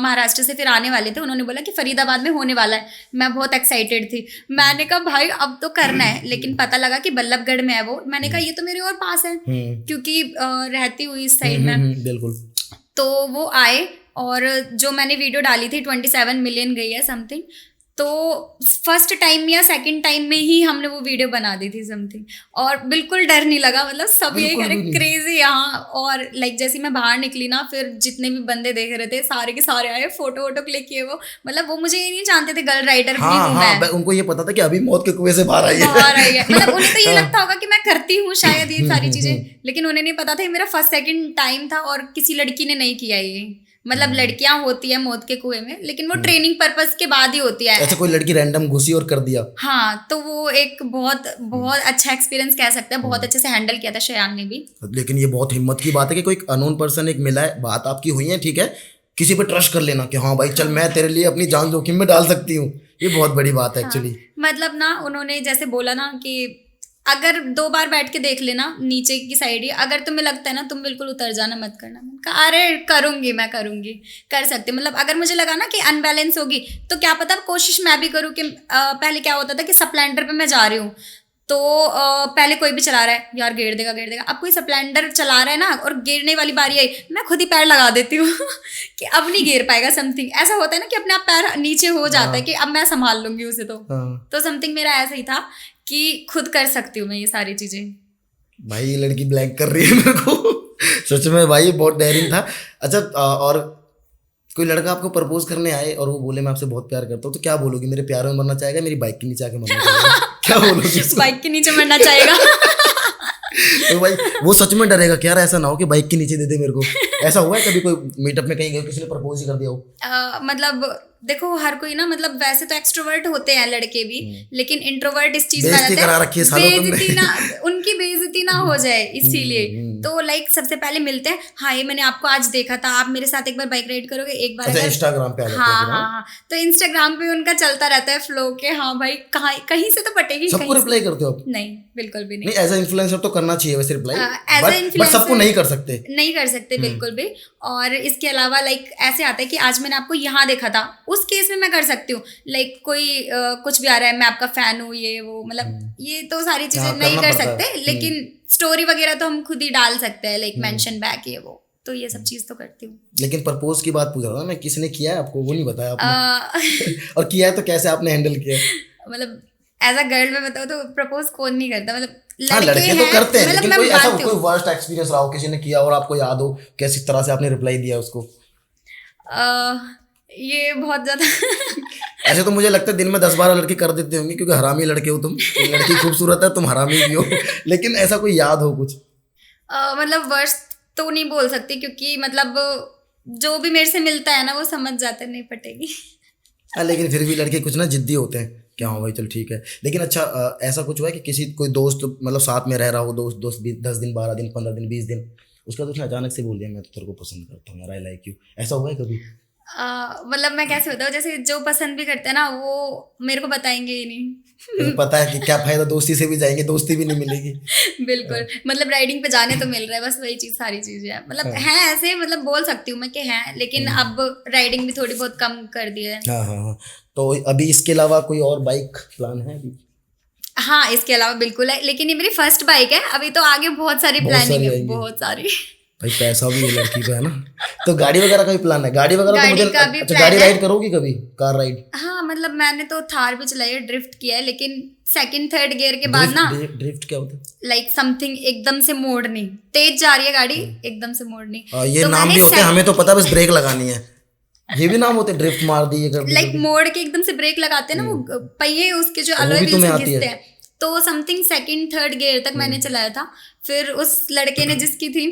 महाराष्ट्र से फिर आने वाले थे, उन्होंने बोला कि फरीदाबाद में होने वाला है, मैं बहुत एक्साइटेड थी, मैंने कहा भाई अब तो करना है, लेकिन पता लगा कि बल्लभगढ़ में है वो, मैंने कहा ये तो मेरे और पास है क्योंकि रहती हुई इस साइड में। बिल्कुल। तो वो आए, और जो मैंने वीडियो डाली थी 27 मिलियन गई है समथिंग, तो फर्स्ट टाइम या सेकंड टाइम में ही हमने वो वीडियो बना दी थी समथिंग, और बिल्कुल डर नहीं लगा, मतलब सब ये कह रहे क्रेजी यहाँ। और लाइक जैसे मैं बाहर निकली ना, फिर जितने भी बंदे देख रहे थे सारे के सारे आए, फोटो वोटो क्लिक किए। वो मतलब वो मुझे ये नहीं जानते थे गर्ल राइडर भी हूँ मैं, उनको ये पता था कि अभी मौत के कुएं से बाहर आई है। मतलब उन्हें तो ये लगता होगा कि मैं करती हूँ शायद ये सारी चीजें, लेकिन उन्हें नहीं पता था मेरा फर्स्ट सेकंड टाइम था और किसी लड़की ने नहीं किया ये। मतलब लड़कियां होती है मौत के कुएं में, लेकिन वो ट्रेनिंग पर्पस के बाद ही होती है। अच्छा, कोई लड़की रैंडम घुसी और कर दिया? हाँ, तो वो एक बहुत बहुत अच्छा एक्सपीरियंस कह सकते हैं, बहुत अच्छे से हैंडल किया था श्रेयांग ने भी। लेकिन ये बहुत हिम्मत की बात है कि कोई अननोन पर्सन एक मिला है, बात आपकी हुई है, ठीक है, किसी पे ट्रस्ट कर लेना कि हाँ भाई चल मैं तेरे लिए अपनी जान जोखिम में डाल सकती हूँ, ये बहुत बड़ी बात है एक्चुअली। मतलब ना उन्होंने जैसे बोला ना कि अगर 2 बार बैठ के देख लेना नीचे की साइड ही, अगर तुम्हें लगता है ना तुम बिल्कुल उतर जाना, मत करना। मैंने कहा अरे करूंगी, मैं करूंगी, कर सकते। मतलब अगर मुझे लगा ना कि अनबैलेंस होगी तो क्या पता कोशिश मैं भी करूँ कि पहले क्या होता था कि स्प्लेंडर पे मैं जा रही हूँ तो पहले कोई भी चला रहा है, यार गिर देगा गिर देगा। अब कोई स्प्लेंडर चला रहा है ना और गिरने वाली बारी आई, मैं खुद ही पैर लगा देती हूँ कि अब नहीं गिर पाएगा। समथिंग ऐसा होता है ना कि अपने आप पैर नीचे हो जाता है कि अब मैं संभाल लूंगी उसे। तो समथिंग मेरा ऐसा ही था कि खुद कर सकती हूँ मैं ये सारी चीजें। भाई ये लड़की ब्लैंक कर रही है मेरे को सच में भाई ये बहुत डेयरिंग था। अच्छा, और कोई लड़का आपको प्रपोज करने आए और वो बोले मैं आपसे बहुत प्यार करता हूँ, तो क्या बोलोगी? मेरे प्यार में मरना चाहेगा, मेरी बाइक के नीचे आके मरना चाहेगा, क्या बोलोगी? बाइक के नीचे मरना चाहेगा। तो भाई वो सच में डरेगा कि यार ऐसा ना हो कि बाइक के नीचे दे दे मेरे को। ऐसा हुआ है कभी कोई मीटअप में कहीं गए किसी ने प्रपोज ही कर दिया हो? मतलब देखो हर कोई ना, मतलब वैसे तो एक्सट्रोवर्ट होते हैं लड़के भी, लेकिन इंट्रोवर्ट इस चीज में बेइज्जती ना, उनकी बेइज्जती ना हो जाए इसीलिए। तो लाइक सबसे पहले मिलते हैं, हाँ ये मैंने आपको आज देखा था, आप मेरे साथ एक बार बाइक राइड करोगे एक बार? अच्छा, इंस्टाग्राम पे आ जाते हैं? हाँ, तो इंस्टाग्राम पे उनका चलता रहता है फ्लो के, हाँ भाई कहीं से तो पटेगी। सबको रिप्लाई करते हो आप? नहीं, बिल्कुल भी नहीं। एज ए इन्फ्लुएंसर तो करना चाहिए वैसे रिप्लाई, बट सबको नहीं कर सकते, नहीं कर सकते बिल्कुल भी। और इसके अलावा लाइक ऐसे आता है कि आज मैंने आपको यहाँ देखा था, उस केस में मैं कर सकती हूँ। लाइक कोई कुछ भी आ रहा है, मैं आपका फैन हूँ, ये वो, मतलब ये तो सारी चीजें नहीं कर सकते, लेकिन स्टोरी वगैरह तो हम खुद ही डाल सकते हैं, लाइक मेंशन बैक ये वो, तो ये सब चीज तो करती हूँ। लेकिन प्रपोज की बात पूछ रहा था मैं, किसने किया है आपको वो नहीं बताया आपने? और किया है तो कैसे आपने हैंडल किया? मतलब एज अ गर्ल में बताओ तो प्रपोज कौन नहीं करता, मतलब लड़के तो करते हैं, लेकिन कोई ऐसा कोई वर्स्ट एक्सपीरियंस रहा हो, किसी ने किया और आपको याद हो कैसी तरह से आपने रिप्लाई दिया उसको? ये बहुत ज्यादा ऐसे तो मुझे लगता है दिन में 10-12 लड़के कर देते होंगे, क्योंकि हरामी लड़के हो तुम, लड़की खूबसूरत है, तुम हरामी भी हो। लेकिन ऐसा कोई याद हो कुछ? मतलब वर्ष तो नहीं बोल सकती, क्योंकि मतलब जो भी मेरे से मिलता है ना वो समझ जाते नहीं पटेगी। लेकिन फिर भी लड़के कुछ ना जिद्दी होते हैं, क्या हो भाई चल ठीक है। लेकिन अच्छा, ऐसा कुछ हुआ है कि किसी कोई दोस्त मतलब साथ में रह रहा हो, दोस्त 10 दिन 12 दिन 15 दिन 20 दिन, उसका तो उसने अचानक से बोल दिया मैं तो तेरे को पसंद करता हूँ, आई लाइक यू, ऐसा हुआ है कभी? मतलब मैं कैसे बताऊँ, जैसे जो पसंद भी करते हैं ना वो मेरे को बताएंगे ही नहीं। पता है कि क्या फायदा, दोस्ती से भी जाएंगे दोस्ती भी नहीं मिलेगी। बिल्कुल, मतलब राइडिंग पे जाने तो मिल रहा है, बस वही चीज सारी चीजें है, मतलब है ऐसे, मतलब बोल सकती हूँ मैं कि है, लेकिन अब राइडिंग भी थोड़ी बहुत कम कर दी है। हाँ। तो अभी इसके अलावा कोई और बाइक प्लान है अभी? हाँ, इसके अलावा बिल्कुल है, लेकिन ये मेरी फर्स्ट बाइक है, अभी तो आगे बहुत सारी प्लानिंग है, बहुत सारी। भाई पैसा भी है लड़की को, है ना? तो गाड़ी वगैरह का भी प्लान है? गाड़ी वगैरह तो मुझे अच्छा, गाड़ी राइड करोगी कभी, कार राइड? हाँ, मतलब मैंने तो थार भी चलाई है, ड्रिफ्ट किया है, लेकिन सेकंड थर्ड गियर के बाद ना, ड्रिफ्ट क्या होता है? लाइक समथिंग एकदम से मोड़नी, तेज जा रही है गाड़ी एकदम से मोड़नी। ये नाम भी होते हैं, हमें तो पता, बस ब्रेक लगानी है, ये भी नाम होते हैं, ड्रिफ्ट मार दी लाइक मोड़ के एकदम से ब्रेक लगाते हैं ना, वो पहिए उसके जो अलॉय व्हील से घिसते हैं, तो समथिंग सेकंड थर्ड गियर तक मैंने चलाया था। फिर उस लड़के ने जिसकी थी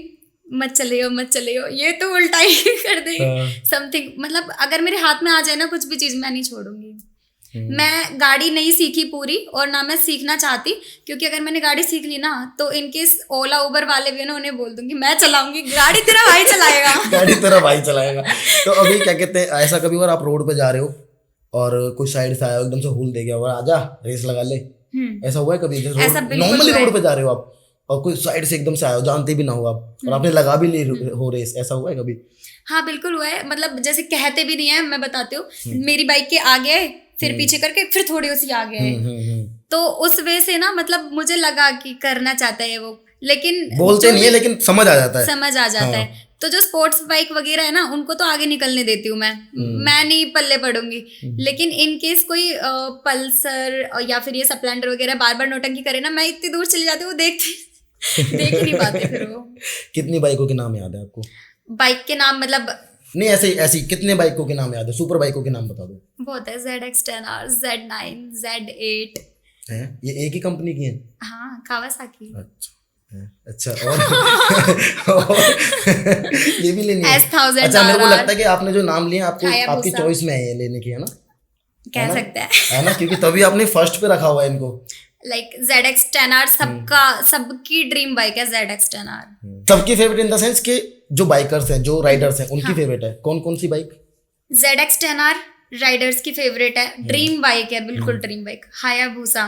मत चले हो, ये तो उल्टा ही कर देगी समथिंग, मतलब अगर मेरे हाथ में आ जाए ना कुछ भी चीज, मैं नहीं छोड़ूंगी। मैं गाड़ी नहीं सीखी पूरी, और ना मैं सीखना चाहती, क्योंकि अगर मैंने गाड़ी सीख ली ना तो इनकेस ओला उबर वाले भी ना, उन्हें बोल दूंगी मैं चलाऊंगी, गाड़ी तेरा भाई चलाएगा। गाड़ी तेरा भाई चलाएगा। तो अभी क्या कहते हैं, ऐसा कभी बार आप रोड पे जा रहे हो और कुछ साइड से आया एकदम से हुल दे गया और आजा रेस लगा ले, ऐसा हुआ है कभी? नॉर्मली रोड पे जा रहे हो आप और कोई साइड से एकदम से आया हो, जानते भी ना हो आप, और आपने लगा भी ली हो रेस, ऐसा हुआ है कभी? हाँ बिल्कुल हुआ है, मतलब जैसे कहते भी नहीं है, मैं बताती हूँ, मेरी बाइक के आगे आए, फिर पीछे करके फिर थोड़ी उसी आगे आए, तो उस वे से ना मतलब मुझे लगा कि करना चाहता है वो, लेकिन बोलते नहीं है, लेकिन समझ आ जाता है, समझ आ जाता है। तो जो स्पोर्ट्स बाइक वगैरह है ना उनको तो आगे निकलने देती हूँ मैं नहीं पल्ले पड़ूंगी। लेकिन इन केस कोई पल्सर या फिर ये स्प्लेंडर वगैरह बार बार नौटंकी करे ना, मैं इतनी दूर चली जाती हूँ, देख ही नहीं पाते फिर वो। कितनी बाइकों के नाम याद है आपको? बाइक के नाम मतलब नहीं, ऐसे कितने बाइकों के नाम याद है? सुपर बाइकों के नाम बता दो। बहुत है, ZX10R, Z9, Z8 है। ये एक ही कंपनी की है? हाँ, कावासाकी। अच्छा और ये भी लेनी है? S1000। अच्छा, मेरे को लगता है कि आपने जो नाम लिया आपको हायाबुसा। आपकी चॉइस में है ये लेने की, है ना? कह सकते हैं, है ना? क्योंकि तभी आपने फर्स्ट पे रखा हुआ है इनको। लाइक ZX10R सबकी ड्रीम बाइक है ZX10R। सबकी फेवरेट इन द सेंस कि जो बाइकर्स हैं, जो राइडर्स हैं, उनकी फेवरेट है। कौन कौन सी बाइक? ZX10R राइडर्स की फेवरेट है, ड्रीम बाइक है, बिल्कुल ड्रीम बाइक। हायाबुसा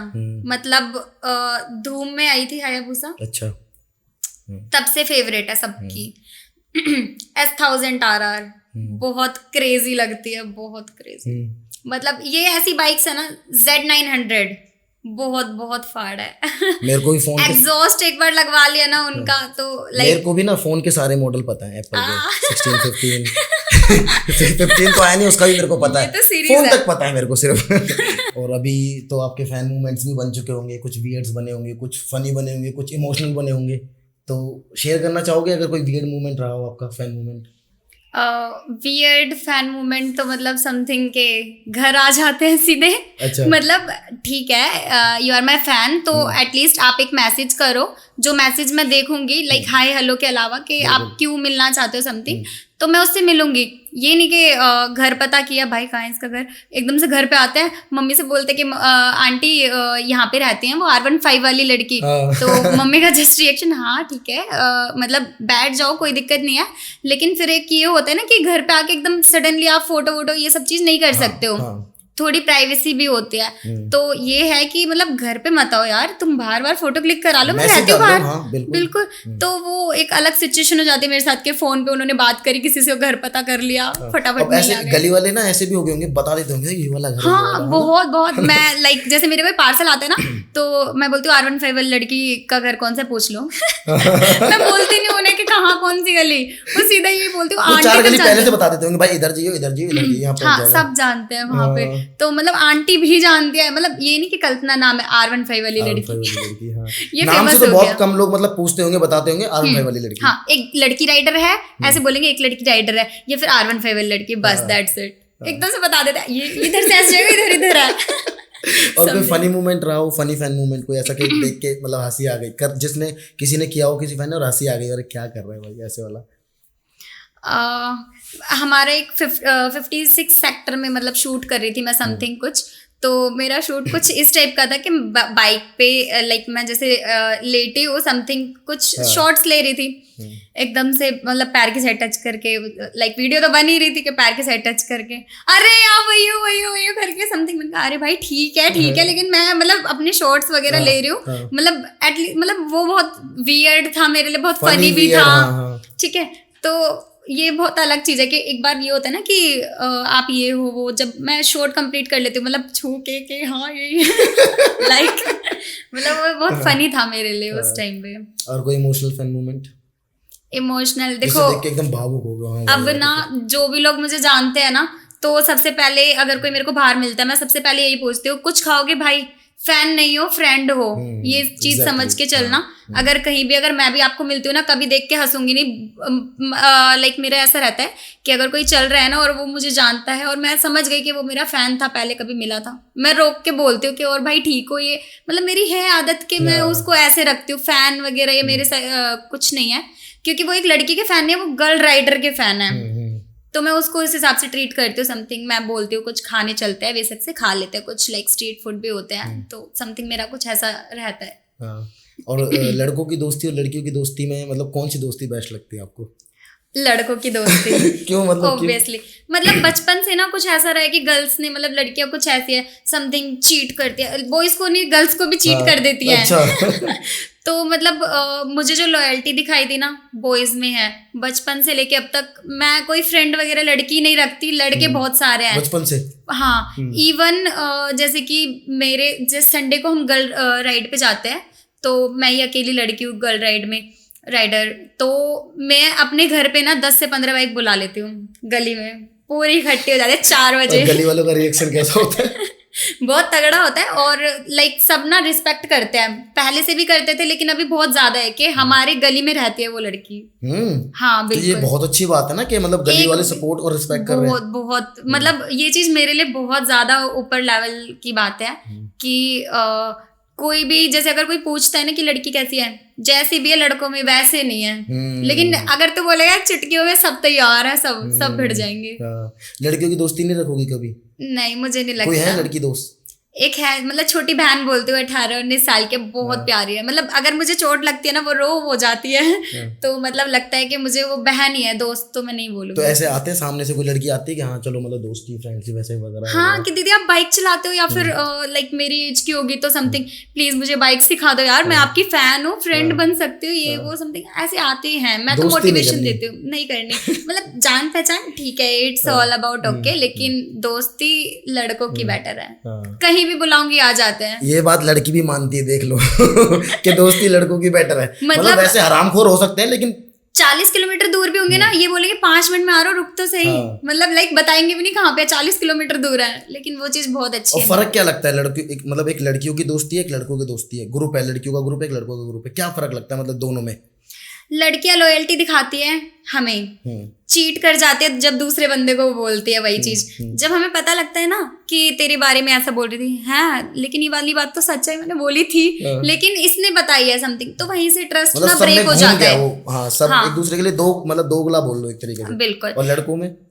मतलब धूम में आई थी हायाबुसा, अच्छा, तब से फेवरेट है सबकी। S1000RR बहुत क्रेजी लगती है, बहुत क्रेजी। मतलब ये ऐसी बाइक्स है ना, Z900 बहुत बहुत फाड़ है। मेरे को भी फोन एग्जॉस्ट एक बार लगवा लिया ना उनका तो मेरे को भी ना फोन के सारे मॉडल पता है एप्पल के। 16, 15 15 तो आया नहीं, उसका भी मेरे को पता है। तो फोन तक पता है मेरे को सिर्फ। और अभी तो आपके फैन मूवमेंट्स भी बन चुके होंगे, कुछ वियर्ड्स बने होंगे, कुछ फनी बने होंगे, कुछ इमोशनल बने होंगे, तो शेयर करना चाहोगे अगर कोई वियर्ड मूवमेंट रहा हो आपका, fan movement? Weird fan movement तो मतलब समथिंग के घर आ जाते हैं सीधे। अच्छा। मतलब ठीक है, यू आर माई फैन, तो एटलीस्ट आप एक मैसेज करो, जो मैसेज मैं देखूंगी लाइक हाय हेलो के अलावा कि आप क्यों मिलना चाहते हो समथिंग, तो मैं उससे मिलूंगी। ये नहीं कि घर पता किया, भाई कहाँ है इसका घर, एकदम से घर पे आते हैं, मम्मी से बोलते कि आंटी यहाँ पे रहती हैं वो R15 वाली लड़की, तो मम्मी का जस्ट रिएक्शन हाँ ठीक है, मतलब बैठ जाओ कोई दिक्कत नहीं है। लेकिन फिर एक ये होता है ना कि घर पे आके एकदम सडनली आप फोटो वोटो ये सब चीज नहीं कर सकते हो, थोड़ी प्राइवेसी भी होती है। तो ये है कि मतलब घर पे मत आओ यार, तुम बार बार फोटो क्लिक करा लो, मैं रहती हूँ बाहर। बिल्कुल। तो वो एक अलग सिचुएशन हो जाती है मेरे साथ के, फोन पे उन्होंने बात करी किसी से, घर पता कर लिया, फटाफट ऐसे गली वाले ना ऐसे भी हो गए होंगे, बता देते होंगे ये वाला घर। हाँ बहुत बहुत। मैं लाइक जैसे मेरे कोई पार्सल आता है ना, तो मैं बोलती हूँ R15 वाली लड़की का घर कौन सा पूछ लो। मैं बोलती नहीं उन्हें कि कहाँ कौन सी गली, वो सीधा यही बोलती हूँ। चार गली पहले से बता देते होंगे, भाई इधर जाइयो इधर जाइयो इधर जाइयो। हाँ सब जानते हैं वहाँ पे, तो मतलब आंटी भी जानती है। मतलब ये नहीं कि कल्पना नाम है R15 वाली लड़की। हाँ। ये नाम फेमस से तो हो बहुत गया। कम लोग मतलब पूछते होंगे, बताते होंगे R15 वाली लड़की। हाँ, एक लड़की राइडर है ऐसे बोलेंगे, एक लड़की राइडर है, ये फिर R15 वाली लड़की, बस दैट्स इट। एकदम से बता देता है, ये इधर से ऐसे जाएगा, इधर है। और कोई फनी मूवमेंट रहा हो, फनी फैन मूवमेंट कोई ऐसा कि देख के मतलब हंसी आ गई, कर जिसने किसी ने किया हो किसी फैन ने और हंसी आ गई, अरे क्या कर रहा है भाई, ऐसे वाला? हमारे एक 56 सेक्टर में मतलब शूट कर रही थी मैं समथिंग कुछ, तो मेरा शूट कुछ इस टाइप का था कि बाइक पे लाइक मैं जैसे लेटी हूँ समथिंग, कुछ शॉट्स ले रही थी, एकदम से मतलब पैर की साइड टच करके, लाइक वीडियो तो बन ही रही थी कि पैर की साइड टच करके, अरे यार वही हो करके समथिंग। मैंने कहा अरे भाई ठीक है, लेकिन मैं मतलब अपने शॉट्स वगैरह ले रही हूँ, मतलब एटलीस्ट मतलब वो बहुत वियर्ड था मेरे लिए, बहुत फनी भी था। ठीक है, तो ये बहुत अलग चीज है कि एक बार ये होता है ना कि आप ये हो वो, जब मैं शॉट कंप्लीट कर लेती हूँ मतलब छू के हाँ ये लाइक मतलब वो बहुत फनी था मेरे लिए उस टाइम पे। और कोई इमोशनल फैन मोमेंट? इमोशनल देखो, देख के एकदम भावुक हो गया। अब ना जो भी लोग मुझे जानते हैं ना, तो सबसे पहले अगर कोई मेरे को बाहर मिलता है, मैं सबसे पहले यही पूछती हूँ, कुछ खाओगे भाई? फैन नहीं हो, फ्रेंड हो, ये चीज समझ के चलना। अगर कहीं भी अगर मैं भी आपको मिलती हूँ ना, कभी देख के हंसूंगी नहीं। लाइक मेरा ऐसा रहता है कि अगर कोई चल रहा है ना और वो मुझे जानता है और मैं समझ गई कि वो मेरा फैन था, पहले कभी मिला था, मैं रोक के बोलती हूँ कि और भाई ठीक हो, ये मतलब मेरी है आदत कि मैं उसको ऐसे रखती हूँ। फैन वगैरह ये मेरे कुछ नहीं है, क्योंकि वो एक लड़की के फैन है, वो गर्ल राइडर के फैन है, तो मैं उसको इस हिसाब से ट्रीट करती हूँ। समथिंग मैं बोलती हूँ कुछ खाने चलते हैं, वे सब से खा लेते हैं, कुछ लाइक स्ट्रीट फूड भी होते हैं, तो समथिंग मेरा कुछ ऐसा रहता है। हाँ। और लड़कों की दोस्ती और लड़कियों की दोस्ती में मतलब कौन सी दोस्ती बेस्ट लगती है आपको? लड़कों की दोस्ती। क्यों मतलब? ऑब्वियसली मतलब बचपन से ना कुछ ऐसा रहा है कि गर्ल्स ने मतलब लड़कियां कुछ ऐसी है समथिंग चीट करती है, बॉयज को नहीं गर्ल्स को भी चीट कर देती है। अच्छा। तो मतलब मुझे जो लॉयल्टी दिखाई थी ना बॉयज में है, बचपन से लेके अब तक। मैं कोई फ्रेंड वगैरह लड़की नहीं रखती, लड़के बहुत सारे हैं बचपन से। हाँ, इवन जैसे कि मेरे जिस संडे को हम गर्ल राइड पे जाते हैं, तो मैं ही अकेली लड़की हूँ गर्ल राइड में, राइडर, तो मैं अपने घर पे ना 10 से 15 बाइक बुला लेती हूँ, गली में पूरी इकट्ठी हो जाती है 4 बजे। और गली वालों का रिएक्शन कैसा होता है? बहुत तगड़ा होता है, और लाइक सब ना रिस्पेक्ट करते हैं, पहले से भी करते थे लेकिन अभी बहुत ज्यादा है कि हमारे गली में रहती है वो लड़की। हाँ तो ये बहुत अच्छी बात है ना कि मतलब गली वाले सपोर्ट और रिस्पेक्ट कर रहे हैं। बहुत मतलब ये चीज मेरे लिए बहुत ज्यादा ऊपर लेवल की बात है कि कोई भी, जैसे अगर कोई पूछता है ना कि लड़की कैसी है, जैसी भी है लड़कों में वैसे नहीं है, लेकिन अगर तो बोलेगा चुटकियों में सब तैयार है, सब भिड़ जाएंगे। लड़कियों की दोस्ती नहीं रखोगी कभी? नहीं, मुझे नहीं लगता। कोई है लड़की दोस्त? एक है, मतलब छोटी बहन बोलते हुए 18-19 साल के, बहुत प्यारी है। मतलब अगर मुझे चोट लगती है ना, वो रो हो जाती है तो मतलब लगता है कि मुझे वो बहन ही है, दोस्त तो मैं नहीं बोलूंगी। तो ऐसे आते हैं सामने से कोई लड़की आती है कि हाँ चलो मतलब दोस्ती फ्रेंडशिप वैसे वगैरह? हाँ, कि दीदी आप बाइक चलाते हो या फिर लाइक मेरी एज की होगी तो समथिंग, प्लीज मुझे बाइक सिखा दो यार, मैं आपकी फैन हूँ, फ्रेंड बन सकती हूँ, ये वो समथिंग ऐसे आते हैं। मैं तो मोटिवेशन देती हूँ, नहीं करनी। मतलब जान पहचान ठीक है, इट्स ऑल अबाउट ओके, लेकिन दोस्ती लड़कों की बेटर है। कहीं भी बुलाऊंगी आ जाते हैं। ये बात लड़की भी मानती है, देख लो कि दोस्ती लड़कों की बेटर है। मतलब वैसे हरामखोर हो सकते हैं लेकिन 40 किलोमीटर दूर भी होंगे ना, ये बोलेंगे 5 मिनट में आ रहा हूँ, रुक तो सही। मतलब लाइक बताएंगे भी नहीं कहाँ पे, 40 किलोमीटर दूर है, लेकिन वो चीज बहुत अच्छी है। और फर्क क्या लगता है लड़की, मतलब एक लड़कियों की दोस्ती है, एक लड़कों की दोस्ती है, ग्रुप है, लड़कियों का ग्रुप है, एक लड़कों का ग्रुप है, क्या फर्क लगता है मतलब दोनों में? लड़कियां लॉयल्टी दिखाती है हमें, चीट कर जाते हैं जब दूसरे बंदे को बोलती है वही चीज। जब हमें पता लगता है ना कि तेरे बारे में ऐसा बोल रही थी, हाँ लेकिन ये वाली बात तो सच है, मैंने बोली थी लेकिन इसने बताई है समथिंग, तो वहीं से ट्रस्ट ना ब्रेक हो जाता है। हाँ, सब एक दूसरे के लिए दोगला बोल लो एक तरीके से। बिल्कुल। और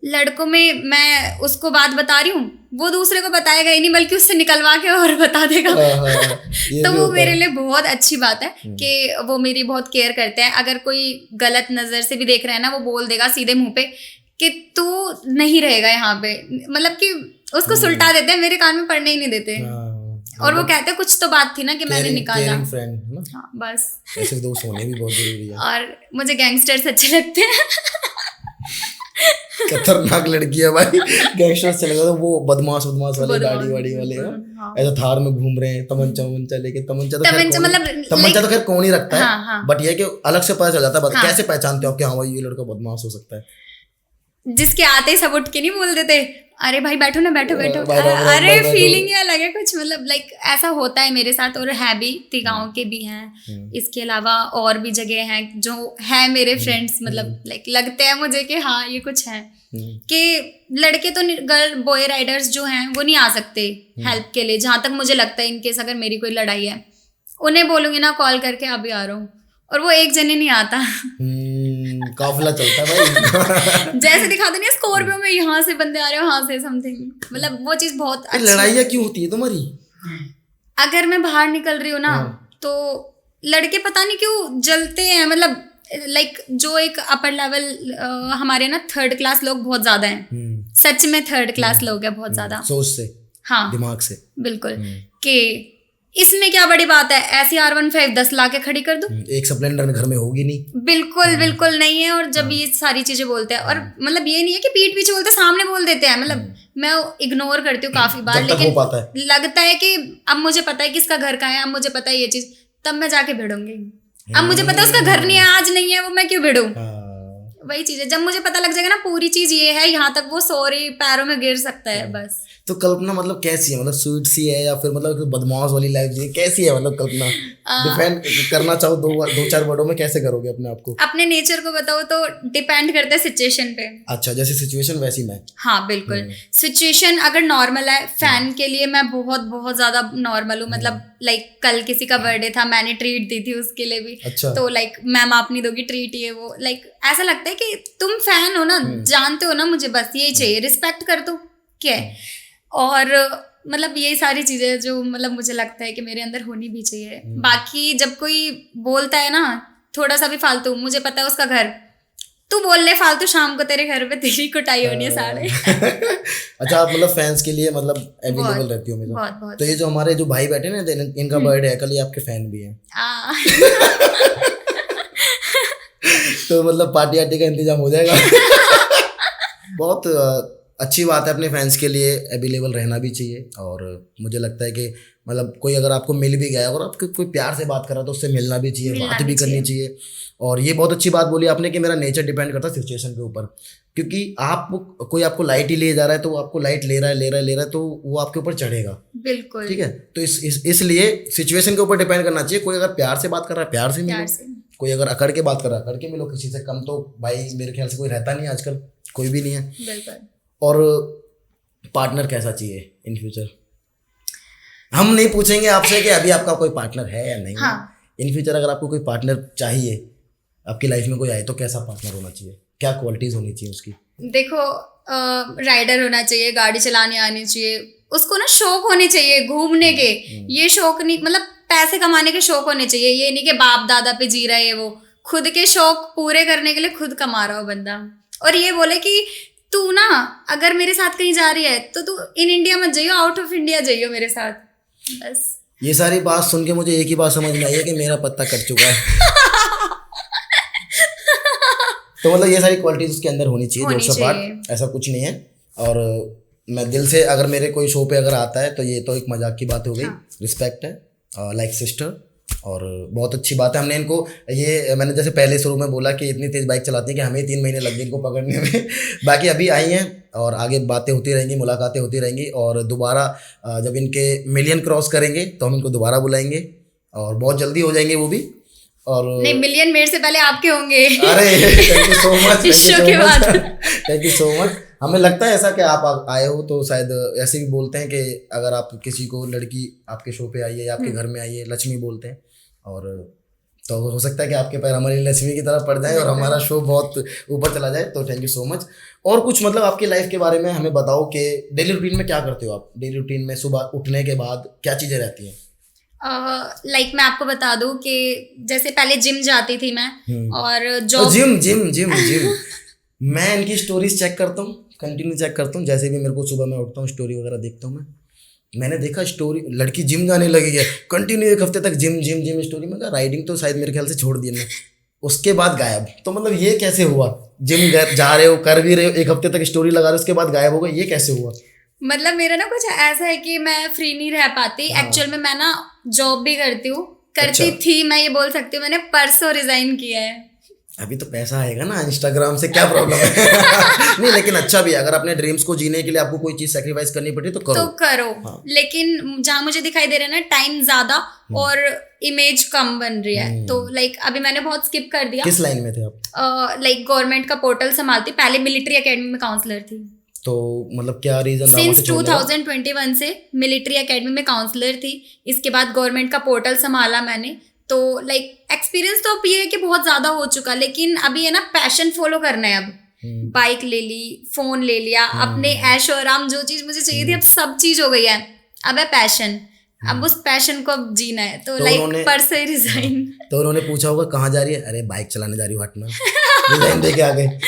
लड़कों में मैं उसको बात बता रही हूँ, वो दूसरे को बताएगा ही नहीं, बल्कि उससे निकलवा के और बता देगा। तो वो मेरे लिए बहुत अच्छी बात है कि वो मेरी बहुत केयर करते हैं। अगर कोई गलत नजर से भी देख रहा है ना, वो बोल देगा सीधे मुंह पे कि तू नहीं रहेगा यहाँ पे, मतलब कि उसको सुलटा देते हैं, मेरे कान में पड़ने ही नहीं देते। और वो कहते हैं कुछ तो बात थी ना कि मैंने निकाला। हाँ, बस ऐसे दोस्त होने भी बहुत जरूरी है। और मुझे गैंगस्टर्स अच्छे लगते हैं। खतरनाक लड़की है भाई, गैंगस्टर्स चले गए तो वो बदमाश वाले, गाड़ी वाड़ी वाले ऐसा थार में घूम रहे हैं, तमंचा लेके। तमंचा तो खैर कौन ही रखता है, बट ये कि अलग से पता चल जाता है। कैसे पहचानते हो कि हाँ भाई ये लड़का बदमाश हो सकता है? जिसके आते ही सब उठ के नहीं बोल देते, अरे भाई बैठो ना, बैठो। अरे फीलिंग ही अलग है कुछ, मतलब लाइक ऐसा होता है मेरे साथ। और है भी, गाँव के भी हैं, इसके अलावा और भी जगह हैं जो है मेरे फ्रेंड्स, मतलब लाइक लगते हैं मुझे कि हाँ ये कुछ है कि लड़के तो गर्ल बॉय राइडर्स जो हैं वो नहीं आ सकते हेल्प के लिए, जहाँ तक मुझे लगता है। इनकेस अगर मेरी कोई लड़ाई है, उन्हें बोलूंगी ना कॉल करके अभी आ रहा हूँ, और वो एक जने नहीं आता। काफिला चलता है भाई। जैसे दिखाते नहीं स्कॉर्पियो में, यहाँ से बंदे आ रहे हो, वहां से समथिंग, मतलब वो चीज बहुत अच्छी। लड़ाइयाँ क्यों होती है तुम्हारी? अगर मैं बाहर निकल रही हूँ ना, तो लड़के पता नहीं क्यों जलते हैं। मतलब लाइक जो एक अपर लेवल हमारे ना 3rd क्लास लोग बहुत ज्यादा हैं, सच में 3rd क्लास लोग हैं बहुत ज्यादा, सोच से, हाँ, दिमाग से, बिल्कुल। कि इसमें क्या बड़ी बात है, ऐसी R15 10 लाख के खड़ी कर दूं, एक स्प्लेंडर घर में होगी नहीं। बिल्कुल नहीं है। और जब ये सारी चीजें बोलते हैं, और मतलब ये नहीं है कि पीठ पीछे बोलते, सामने बोल देते हैं। मतलब मैं इग्नोर करती हूँ काफी बार, लेकिन लगता है कि अब मुझे पता है कि इसका घर कहाँ है, अब मुझे पता है ये चीज, तब मैं जाके भिड़ूंगी। अब मुझे पता है उसका घर नहीं है, आज नहीं है वो, मैं क्यों भिड़ूं? वही चीज है, जब मुझे पता लग जाएगा ना पूरी चीज ये है, यहाँ तक वो सॉरी पैरों में गिर सकता है बस। तो कल्पना मतलब कैसी है, मतलब स्वीट सी है या फिर मतलब बदमाश वाली लाइफ जी कैसी है? मतलब कल्पना डिपेंड करना चाहो 2-4 वर्डों में कैसे करोगे अपने आप को? अपने नेचर को बताओ तो डिपेंड करता है सिचुएशन पे। अच्छा, जैसे सिचुएशन वैसी मैं। हाँ बिल्कुल, सिचुएशन अगर नॉर्मल है, फैन के लिए मैं बहुत ज्यादा नॉर्मल हूँ। मतलब लाइक कल किसी का बर्थडे था, मैंने ट्रीट दी थी उसके लिए भी। अच्छा। तो लाइक मैम आप नहीं दोगी ट्रीट, ये वो, लाइक ऐसा लगता है कि तुम फैन हो ना, जानते हो ना मुझे, बस यही चाहिए, रिस्पेक्ट कर दो, क्या है। और मतलब ये सारी चीजें जो मतलब मुझे लगता है कि मेरे अंदर होनी भी चाहिए। बाकी जब कोई बोलता है ना थोड़ा सा भी फालतू, मुझे पता है उसका घर, तू बोल ले फालतू, शाम को तेरे घर पे तेरी कुटाई होनी है साढ़े। अच्छा, आप मतलब फैंस के लिए मतलब अवेलेबल रहती हो हमेशा? बहुत। तो ये जो हमारे जो भाई बैठे ना, इनका बर्थडे है कल, ये आपके फैन भी हैं? तो मतलब पार्टी आर्टी का इंतजाम हो जाएगा। बहुत अच्छी बात है, अपने फैंस के लिए अवेलेबल रहना भी चाहिए। और मुझे लगता है कि मतलब कोई अगर आपको मिल भी गया और आपको कोई प्यार से बात कर रहा है तो उससे मिलना भी चाहिए, बात भी करनी चाहिए। और ये बहुत अच्छी बात बोली आपने कि मेरा नेचर डिपेंड करता है सिचुएशन के ऊपर, क्योंकि आप कोई आपको लाइट ही ले जा रहा है तो वो आपको लाइट ले रहा है तो वो आपके ऊपर चढ़ेगा। बिल्कुल। ठीक है, तो इसलिए सिचुएशन के ऊपर डिपेंड करना चाहिए। कोई अगर प्यार से बात कर रहा है प्यार से मिलो, कोई अगर अकड़ के बात कर रहा है अकड़ के मिलो। किसी से कम तो भाई मेरे ख्याल से कोई रहता नहीं आजकल, कोई भी नहीं है। बिल्कुल। और पार्टनर कैसा चाहिए इन फ्यूचर? हम नहीं पूछेंगे आपसे कि अभी आपका कोई पार्टनर है या नहीं। हाँ। इन फ्यूचर अगर आपको कोई पार्टनर चाहिए, आपकी लाइफ में कोई आए, तो कैसा पार्टनर होना चाहिए, क्या क्वालिटीज होनी चाहिए उसकी? देखो, राइडर होना चाहिए, गाड़ी चलाने आनी चाहिए, उसको ना शौक होने चाहिए घूमने के। ये शौक नहीं, मतलब पैसे कमाने के शौक होने चाहिए। ये नहीं कि बाप दादा पे जी रहा है, वो खुद के शौक पूरे करने के लिए खुद कमा रहा हो बंदा। और ये बोले कि तू ना अगर मेरे साथ कहीं जा रही है तो तू इन इंडिया मत जाइयो, आउट ऑफ इंडिया जाइयो मेरे साथ, बस। ये सारी बात सुन के मुझे एक ही बात समझ में आई है कि मेरा पत्ता कट चुका है। तो मतलब ये सारी क्वालिटीज उसके अंदर होनी चाहिए, जोक्स अपार्ट, ऐसा कुछ नहीं है। और मैं दिल से अगर मेरे कोई शो पे अगर आता है तो ये तो एक मजाक की बात हो गई। हाँ। रिस्पेक्ट है, लाइक सिस्टर, और बहुत अच्छी बात है। हमने इनको ये मैंने जैसे पहले शुरू में बोला कि इतनी तेज़ बाइक चलाती है कि हमें 3 महीने लग गए इनको पकड़ने में। बाकी अभी आई हैं और आगे बातें होती रहेंगी, मुलाकातें होती रहेंगी। और दोबारा जब इनके मिलियन क्रॉस करेंगे तो हम इनको दोबारा बुलाएंगे और बहुत जल्दी हो जाएंगे वो भी। और नहीं, मिलियन मेरे से पहले आपके होंगे। अरे thank you so much, thank you so much. हमें लगता है ऐसा कि आप आए हो तो शायद ऐसे भी बोलते हैं कि अगर आप किसी को लड़की आपके शो पे आई है या आपके घर में आई है, लक्ष्मी बोलते हैं। और तो हो सकता है कि आपके पैर हमारी लक्ष्मी की तरफ पड़ जाए और हमारा शो बहुत ऊपर चला जाए। तो थैंक यू सो मच। और कुछ मतलब आपकी लाइफ के बारे में हमें बताओ कि डेली रूटीन में क्या करते हो आप? डेली रूटीन में सुबह उठने के बाद क्या चीज़ें रहती हैं? लाइक मैं आपको बता दूं कि जैसे पहले जिम जाती थी मैं, और जॉब। जिम मैं इनकी स्टोरीज चेक करता हूँ, कंटिन्यू चेक करता हूँ। जैसे भी मेरे को सुबह मैं उठता हूँ स्टोरी वगैरह देखता हूँ। मैंने देखा स्टोरी, लड़की जिम जाने लगी है कंटिन्यू, 1 हफ्ते तक जिम स्टोरी में। राइडिंग तो शायद मेरे ख्याल से छोड़ दी मैं, उसके बाद गायब। तो मतलब ये कैसे हुआ? जिम जा रहे हो, कर भी रहे हो, 1 हफ्ते तक स्टोरी लगा रहे हो, उसके बाद गायब हो गए, ये कैसे हुआ? मतलब मेरा ना कुछ ऐसा है कि मैं फ्री नहीं रह पाती। एक्चुअल में मैं ना जॉब भी करती थी, मैं ये बोल सकती हूँ। मैंने परसों रिजाइन किया है। अभी तो पैसा आएगा ना इंस्टाग्राम से, क्या प्रॉब्लम है? नहीं, लेकिन अच्छा भी है, अगर अपने ड्रीम्स को जीने के लिए आपको कोई चीज सैक्रिफाइस करनी पड़े तो करो। हाँ। लेकिन जहाँ मुझे दिखाई दे रहा है ना, टाइम ज्यादा और इमेज कम बन रही है। तो लाइक अभी मैंने बहुत स्किप कर दिया। किस लाइन में थे आप? लाइक गवर्नमेंट का पोर्टल संभालती, पहले मिलिट्री एकेडमी में काउंसलर थी। तो मतलब क्या रीजन रहा? सिंस 2021 से मिलिट्री एकेडमी में काउंसलर थी। इसके बाद गवर्नमेंट का पोर्टल संभाला मैंने। तो लाइक एक्सपीरियंस तो अब ये है कि बहुत ज़्यादा हो चुका, लेकिन अभी है ना पैशन फॉलो करना है। अब बाइक ले ली, फ़ोन ले लिया, अपने ऐशो आराम, जो चीज़ मुझे चाहिए थी अब सब चीज़ हो गई है। अब है पैशन, अब उस पैशन को अब जीना है। तो लाइक परसों ही रिजाइन। तो उन्होंने पूछा होगा कहाँ जा रही है? अरे बाइक चलाने जा रही हूँ, हटना। रिजाइन दे के आ गए।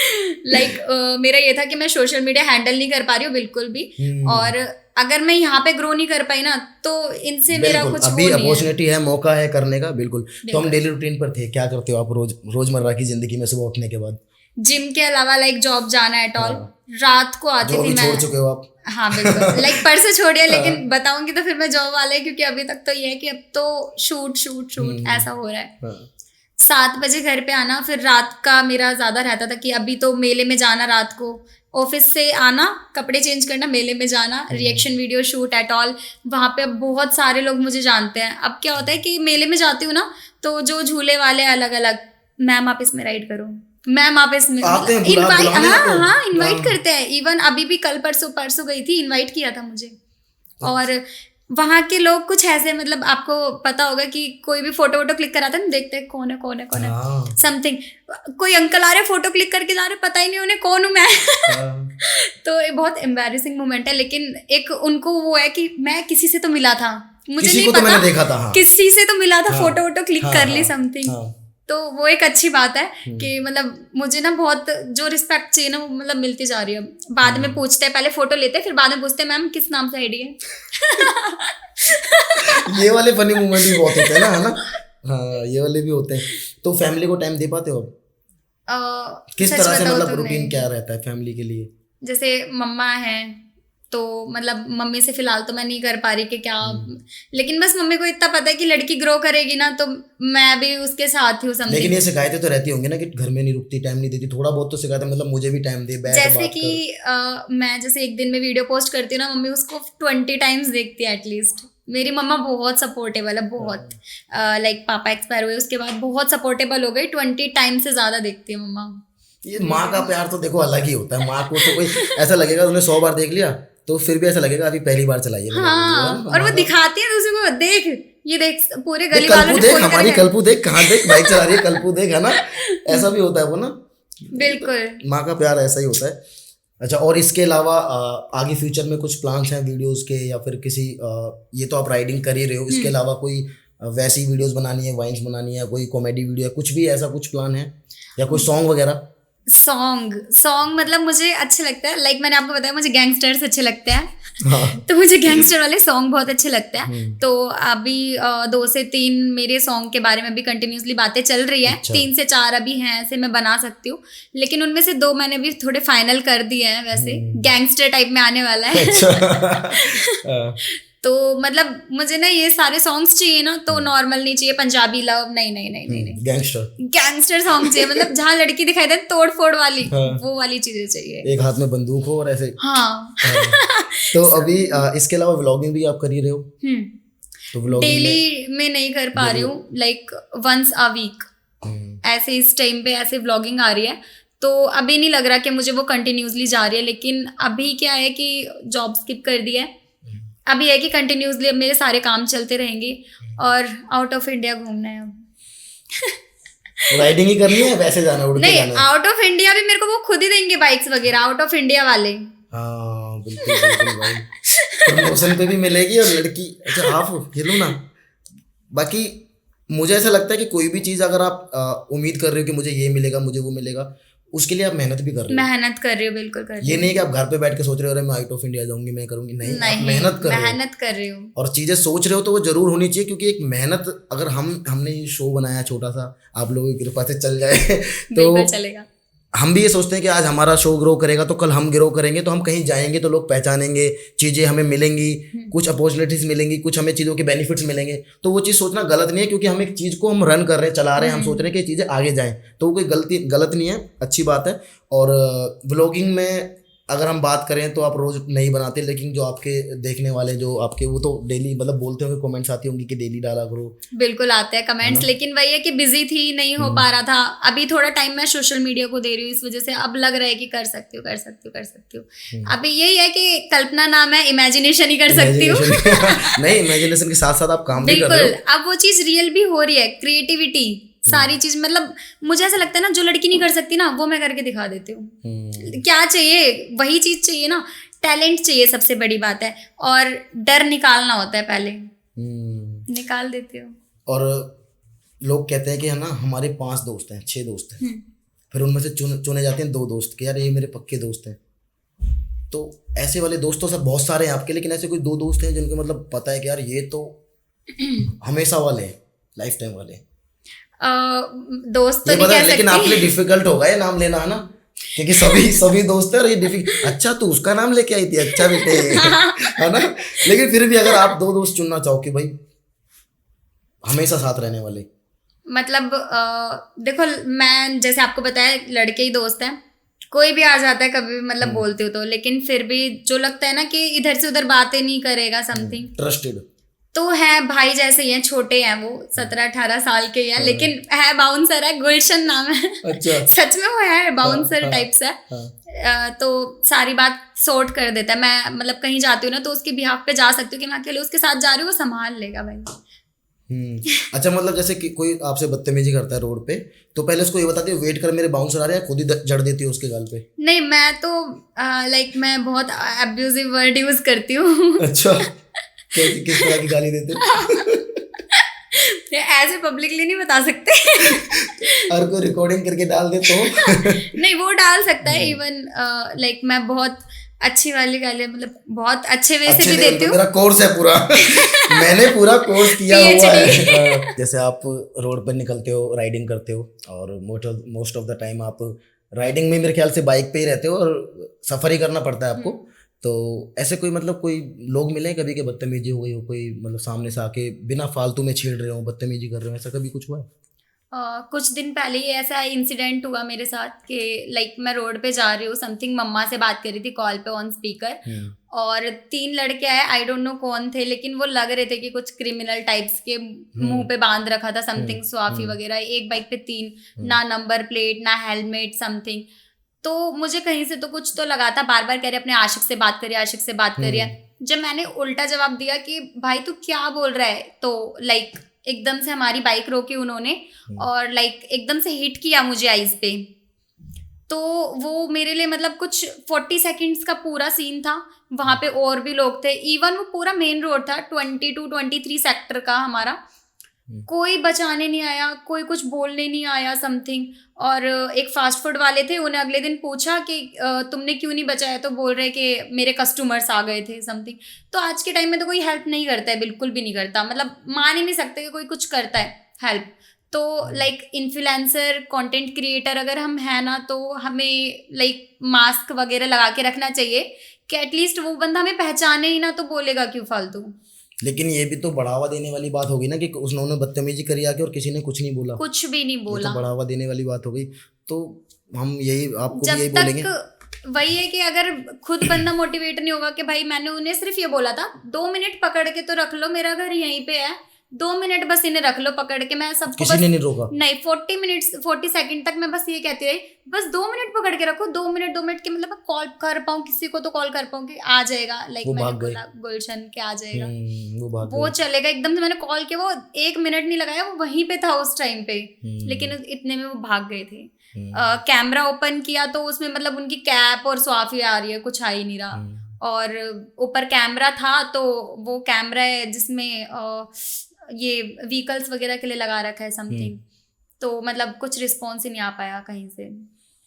लाइक मेरा ये था कि मैं सोशल मीडिया हैंडल नहीं कर पा रही हूँ बिल्कुल भी। और अगर मैं यहाँ पे ग्रो नहीं कर पाई ना तो इनसे मेरा कुछ अभी अपॉर्चुनिटी है, मौका है करने का। बिल्कुल। तो हम डेली रूटीन पर थे, क्या करते हो आप रोजमर्रा की जिंदगी में सुबह उठने के बाद? जिम के अलावा लाइक जॉब जाना एट ऑल। रात को आती थी मैं। छोड़ चुके हो आप? हाँ बिल्कुल। लाइक परसों छोड़िया, लेकिन बताऊंगी तो फिर मैं जॉब वाला है, क्योंकि अभी तक तो ये है कि अब तो शूट ऐसा हो रहा है। 7 बजे घर पे आना, फिर रात का मेरा ज़्यादा रहता था कि अभी तो मेले में जाना, रात को ऑफिस से आना, कपड़े चेंज करना, मेले में जाना, reaction video shoot at all. वहाँ पे अब बहुत सारे लोग मुझे जानते हैं। अब क्या होता है कि मेले में जाती हूँ ना, तो जो झूले वाले अलग अलग, मैम आप इसमें राइड करो, मैम आप इसमें इनवाइट, हाँ इनवाइट करते हैं। इवन अभी भी कल परसों गई थी, इनवाइट किया था मुझे। और वहाँ के लोग कुछ ऐसे, मतलब आपको पता होगा कि कोई भी फोटो क्लिक कराता है, देखते हैं कौन है समथिंग। कोई अंकल आ रहे फोटो क्लिक करके जा रहे, पता ही नहीं उन्हें कौन हूँ मैं। तो ये बहुत एम्बैरेसिंग मोमेंट है। लेकिन एक उनको वो है कि मैं किसी से तो मिला था, मुझे नहीं पता, मैंने देखा था। हाँ। किसी से तो मिला था, फोटो क्लिक कर ली समथिंग। तो वो एक अच्छी बात है कि मतलब मुझे ना बहुत जो रिस्पेक्ट चाहिए ना, वो मतलब मिलती जा रही है। बाद में पूछते हैं, पहले फोटो लेते हैं, फिर बाद में पूछते हैं मैम किस नाम से आईडी है। ये वाले फनी मोमेंट भी बहुत होते हैं ना, है ना? हाँ, ये वाले भी होते हैं। तो फैमिली को टाइम दे पाते हो आप? किस तरह से, मतलब रूटीन क्या रहता है फैमिली के लिए? जैसे मम्मा है तो मतलब मम्मी से फिलहाल तो मैं नहीं कर पा रही कि क्या, लेकिन बस मम्मी को इतना पता है कि लड़की ग्रो करेगी ना तो मैं भी उसके साथ हूँ समथिंग। लेकिन ये शिकायतें तो रहती होंगी ना कि घर में नहीं रुकती, टाइम नहीं देती, थोड़ा बहुत तो शिकायत, मतलब मुझे भी टाइम दे, बैठ जैसे बात कि मैं जैसे एक दिन में वीडियो पोस्ट करती हूँ ना, मम्मी उसको 20 टाइम्स देखती है एटलीस्ट। मेरी मम्मा बहुत सपोर्टेबल है, बहुत लाइक पापा एक्सपायर हुए उसके बाद बहुत सपोर्टेबल हो गई, 20 टाइम्स से ज्यादा देखती है मम्मा। ये माँ का प्यार तो देखो अलग ही होता है। माँ को तो कोई ऐसा लगेगा उन्हें 100 बार देख लिया तो फिर भी ऐसा लगेगा अभी पहली बार चलाइए। हाँ, और वो दिखाती है दूसरे को, देख ये देख पूरे गली कल्पू वालों ने देख, फोन हमारी करके। कल्पू देख कहाँ देख बाइक चला रही है, कल्पू देख, है ना, ऐसा भी होता है वो ना। बिल्कुल माँ का प्यार ऐसा ही होता है। अच्छा, और इसके अलावा आगे फ्यूचर में कुछ प्लान्स हैं वीडियोस के या फिर किसी ये तो आप राइडिंग कर ही रहे हो, इसके अलावा कोई वैसी वीडियोस बनानी है, वाइन्स बनानी है, कोई कॉमेडी वीडियो है, कुछ भी ऐसा कुछ प्लान है या कोई सॉन्ग वगैरह? सॉन्ग मतलब मुझे अच्छे लगता है, लाइक मैंने आपको बताया मुझे गैंगस्टर्स अच्छे लगते हैं। हाँ। तो मुझे गैंगस्टर वाले सॉन्ग बहुत अच्छे लगते हैं। तो अभी 2 से 3 मेरे सॉन्ग के बारे में भी कंटिन्यूसली बातें चल रही है। अच्छा। 3 से 4 अभी हैं ऐसे मैं बना सकती हूँ, लेकिन उनमें से 2 मैंने भी थोड़े फाइनल कर दिए हैं, वैसे गैंगस्टर टाइप में आने वाला है। अच्छा। तो मतलब मुझे ना ये सारे सॉन्ग्स चाहिए ना, तो नॉर्मल नहीं चाहिए, पंजाबी लव नहीं नहीं नहीं नहीं नहीं, गैंगस्टर सॉन्ग चाहिए, मतलब जहाँ लड़की दिखाई दे तोड़ फोड़ वाली, वो वाली चीजें चाहिए, एक हाथ में बंदूक हो और ऐसे। हाँ। तो अभी इसके अलावा व्लॉगिंग भी आप कर ही रहे हो? तो व्लॉगिंग डेली में नहीं कर पा रही हूँ, लाइक वंस अ वीक ऐसे इस टाइम पे ऐसे व्लॉगिंग आ रही है, तो अभी नहीं लग रहा कि मुझे वो कंटिन्यूसली जा रही है। लेकिन अभी क्या है कि जॉब स्किप कर दी है, अभी है कि कंटिन्यूसली अब मेरे सारे काम चलते रहेंगे और आउट ऑफ इंडिया घूमना है अब। राइडिंग ही करनी है, वैसे जाना उड़ के नहीं, जाना है? आउट ऑफ इंडिया भी मेरे को वो खुद ही देंगे बाइक्स वगैरह, आउट ऑफ इंडिया वाले। हाँ बिल्कुल बिल्कुल भाई, प्रमोशन पे भी मिलेगी और लड़की, अच्छा आप खेलो ना। बाकी मुझे ऐसा लगता है कि कोई भी चीज़ अगर आप उम्मीद कर रहे हो कि मुझे ये मिलेगा, मुझे वो मिलेगा, उसके लिए आप मेहनत भी कर रहे हो। मेहनत कर रही हो, बिल्कुल कर रही ये नहीं कि आप घर पे बैठ के सोच रहे हो अरे मैं आउट ऑफ इंडिया जाऊंगी, मैं करूंगी, नहीं, आप मेहनत कर रहे हो, मेहनत कर रही हूँ और चीजें सोच रहे हो तो वो जरूर होनी चाहिए, क्योंकि एक मेहनत अगर हमने ये शो बनाया छोटा सा, आप लोगों की कृपा से चल जाए तो चलेगा। हम भी ये सोचते हैं कि आज हमारा शो ग्रो करेगा तो कल हम ग्रो करेंगे, तो हम कहीं जाएंगे तो लोग पहचानेंगे, चीज़ें हमें मिलेंगी, कुछ अपॉर्चुनिटीज मिलेंगी, कुछ हमें चीज़ों के बेनिफिट्स मिलेंगे। तो वो चीज़ सोचना गलत नहीं है, क्योंकि हम एक चीज़ को हम रन कर रहे हैं, चला रहे हैं, हम सोच रहे हैं कि चीज़ें आगे जाएं, तो वो कोई गलत नहीं है, अच्छी बात है। और व्लॉगिंग में अगर हम बात करें तो आप रोज नहीं बनाते, लेकिन जो आपके देखने वाले जो आपके वो तो डेली मतलब बोलते होंगे, कमेंट्स आती होंगी कि डेली डाला करो। बिल्कुल आते हैं कमेंट्स, लेकिन वही है कि बिजी थी, नहीं हो पा रहा था। अभी थोड़ा टाइम मैं सोशल मीडिया को दे रही हूँ, इस वजह से अब लग रहा है कि कर सकती हूँ कर सकती हूँ कर सकती हूँ। अभी यही है कि कल्पना नाम है, इमेजिनेशन ही कर सकती हूँ। नहीं, इमेजिनेशन के साथ साथ आप काम भी कर रहे हो। बिल्कुल, अब वो चीज रियल भी हो रही है, क्रिएटिविटी सारी चीज, मतलब मुझे ऐसा लगता है ना जो लड़की नहीं कर सकती ना वो मैं करके दिखा देती हूँ। क्या चाहिए, वही चीज चाहिए ना, टैलेंट चाहिए, सबसे बड़ी बात है, और डर निकालना होता है पहले, निकाल देती हूँ। और लोग कहते हैं कि है ना हमारे 5 दोस्त हैं, 6 दोस्त हैं, फिर उनमें से चुने जाते हैं 2 दोस्त कि यार ये मेरे पक्के दोस्त हैं। तो ऐसे वाले दोस्तों से बहुत सारे हैं आपके, लेकिन ऐसे कोई 2 दोस्त हैं जिनके मतलब पता है कि यार ये तो हमेशा वाले, लाइफ टाइम वाले? दोस्त तो नहीं कह सकती, लेकिन आपके लिए डिफिकल्ट होगा ये नाम लेना, है ना, क्योंकि सभी दोस्त हैं और ये डिफिकल्ट। अच्छा तू उसका नाम लेके आई थी, अच्छा बेटे, है ना। लेकिन फिर भी अगर आप 2 दोस्त चुनना चाहो कि भाई हमेशा साथ रहने वाले, मतलब देखो मैं जैसे आपको बताया लड़के ही दोस्त हैं, कोई भी आ जाता है कभी भी, मतलब बोलती हूँ तो, लेकिन फिर भी जो लगता है ना कि इधर से उधर बातें नहीं करेगा समथिंग, ट्रस्टेड तो है भाई जैसे ही हैं, छोटे हैं वो 17-18 साल के हैं, लेकिन है बाउंसर है, गुलशन नाम है। अच्छा। सच में वो है बाउंसर टाइप्स है। तो सारी बात सॉर्ट कर देता है, मैं मतलब कहीं जाती हूँ ना तो उसके बिहाफ पे जा सकती हूँ कि मैं अकेले उसके साथ जा रही हूँ, वो संभाल लेगा भाई। अच्छा, मतलब जैसे कि कोई आपसे बदतमीजी करता है रोड पे, तो पहले उसको ये बताती है वेट कर मेरे बाउंसर आ रहे हैं, खुद ही जड़ देती है उसके गाल पे? नहीं, मैं तो लाइक मैं बहुत अब्यूजिव वर्ड यूज करती हूँ। अच्छा, किस तरह की गाली देते हो? ऐसे पब्लिकली नहीं बता सकते। और कोई रिकॉर्डिंग करके डाल दे तो? नहीं, वो डाल सकता है। इवन लाइक मैं बहुत अच्छी वाली गाली, मतलब बहुत अच्छे वे से भी देती हूँ। मेरा कोर्स है पूरा। मैंने पूरा कोर्स किया हुआ है। जैसे आप रोड पर निकलते हो, राइडिंग करते हो, और मोस्ट ऑफ द टाइम आप राइडिंग में मेरे ख्याल से बाइक पे ही रहते हो और सफर ही करना पड़ता है आपको, तो ऐसे कोई मतलब कोई लोग मिले हैं कभी के बदतमीजी हो गई हो, कोई मतलब सामने से आके बिना फालतू में छेड़ रहे हो, बदतमीजी कर रहे हो, ऐसा कभी कुछ हुआ है? कुछ दिन पहले ही ऐसा इंसिडेंट हुआ मेरे साथ कि लाइक मैं रोड पे जा रही हूँ, समथिंग मम्मा से बात कर रही थी कॉल पे ऑन स्पीकर, और 3 लड़के आए, आई डोंट नो कौन थे, लेकिन वो लग रहे थे कि कुछ क्रिमिनल टाइप्स के, मुंह पे बांध रखा था समथिंग स्वाफी वगैरह, एक बाइक पे 3, ना नंबर प्लेट ना हेलमेट समथिंग। तो मुझे कहीं से तो कुछ तो लगा था, बार बार कह रहे अपने आशिक से बात करिए, आशिक से बात करिए। जब मैंने उल्टा जवाब दिया कि भाई तू क्या बोल रहा है, तो लाइक एकदम से हमारी बाइक रोकी उन्होंने और लाइक एकदम से हिट किया मुझे आइज पे। तो वो मेरे लिए मतलब कुछ 40 सेकंड्स का पूरा सीन था। वहाँ पे और भी लोग थे, इवन वो पूरा मेन रोड था 22-23 सेक्टर का हमारा, कोई बचाने नहीं आया, कोई कुछ बोलने नहीं आया समथिंग। और एक फास्ट फूड वाले थे, उन्हें अगले दिन पूछा कि तुमने क्यों नहीं बचाया, तो बोल रहे कि मेरे कस्टमर्स आ गए थे समथिंग। तो आज के टाइम में तो कोई हेल्प नहीं करता है, बिल्कुल भी नहीं करता, मतलब मान ही नहीं सकते कि कोई कुछ करता है हेल्प। तो लाइक इन्फ्लुएंसर कंटेंट क्रिएटर अगर हम हैं ना, तो हमें लाइक मास्क वगैरह लगा के रखना चाहिए कि एटलीस्ट वो बंदा हमें पहचाने ही ना, तो बोलेगा क्यों फालतू। लेकिन ये भी तो बढ़ावा देने वाली बात होगी ना कि उन्होंने बदतमीजी करी आके और किसी ने कुछ नहीं बोला, कुछ भी नहीं ये बोला। तो बढ़ावा देने वाली बात हो गई। तो हम यही आपको जब भी यही बोलेंगे, वही है कि अगर खुद बंदा मोटिवेट नहीं होगा कि भाई मैंने उन्हें सिर्फ ये बोला था 2 मिनट पकड़ के तो रख लो, मेरा घर यहीं पे है, 2 मिनट बस इन्हें रख लो पकड़ के, मैं सबको किसी ने नहीं रोका। नहीं 40 सेकंड तक मैं बस ये कहती रही, बस 2 मिनट पकड़ के रखो, 2 मिनट के मतलब मैं कॉल कर पाऊँ किसी को, तो कॉल कर पाऊँ कि आ जाएगा, लाइक मैंने बोला गुलशन के आ जाएगा, वो चलेगा एकदम से। मैंने कॉल किया, वो 1 मिनट नहीं लगाया, वो वहीं पे था उस टाइम पे, लेकिन इतने में वो भाग गए थे। कैमरा ओपन किया तो उसमें मतलब उनकी कैप और स्वाफी आ रही है, कुछ आ ही नहीं रहा। और ऊपर कैमरा था, तो वो कैमरा है जिसमें ये व्हीकल्स वगैरह के लिए लगा रखा है समथिंग, तो मतलब कुछ रिस्पॉन्स ही नहीं आ पाया कहीं से।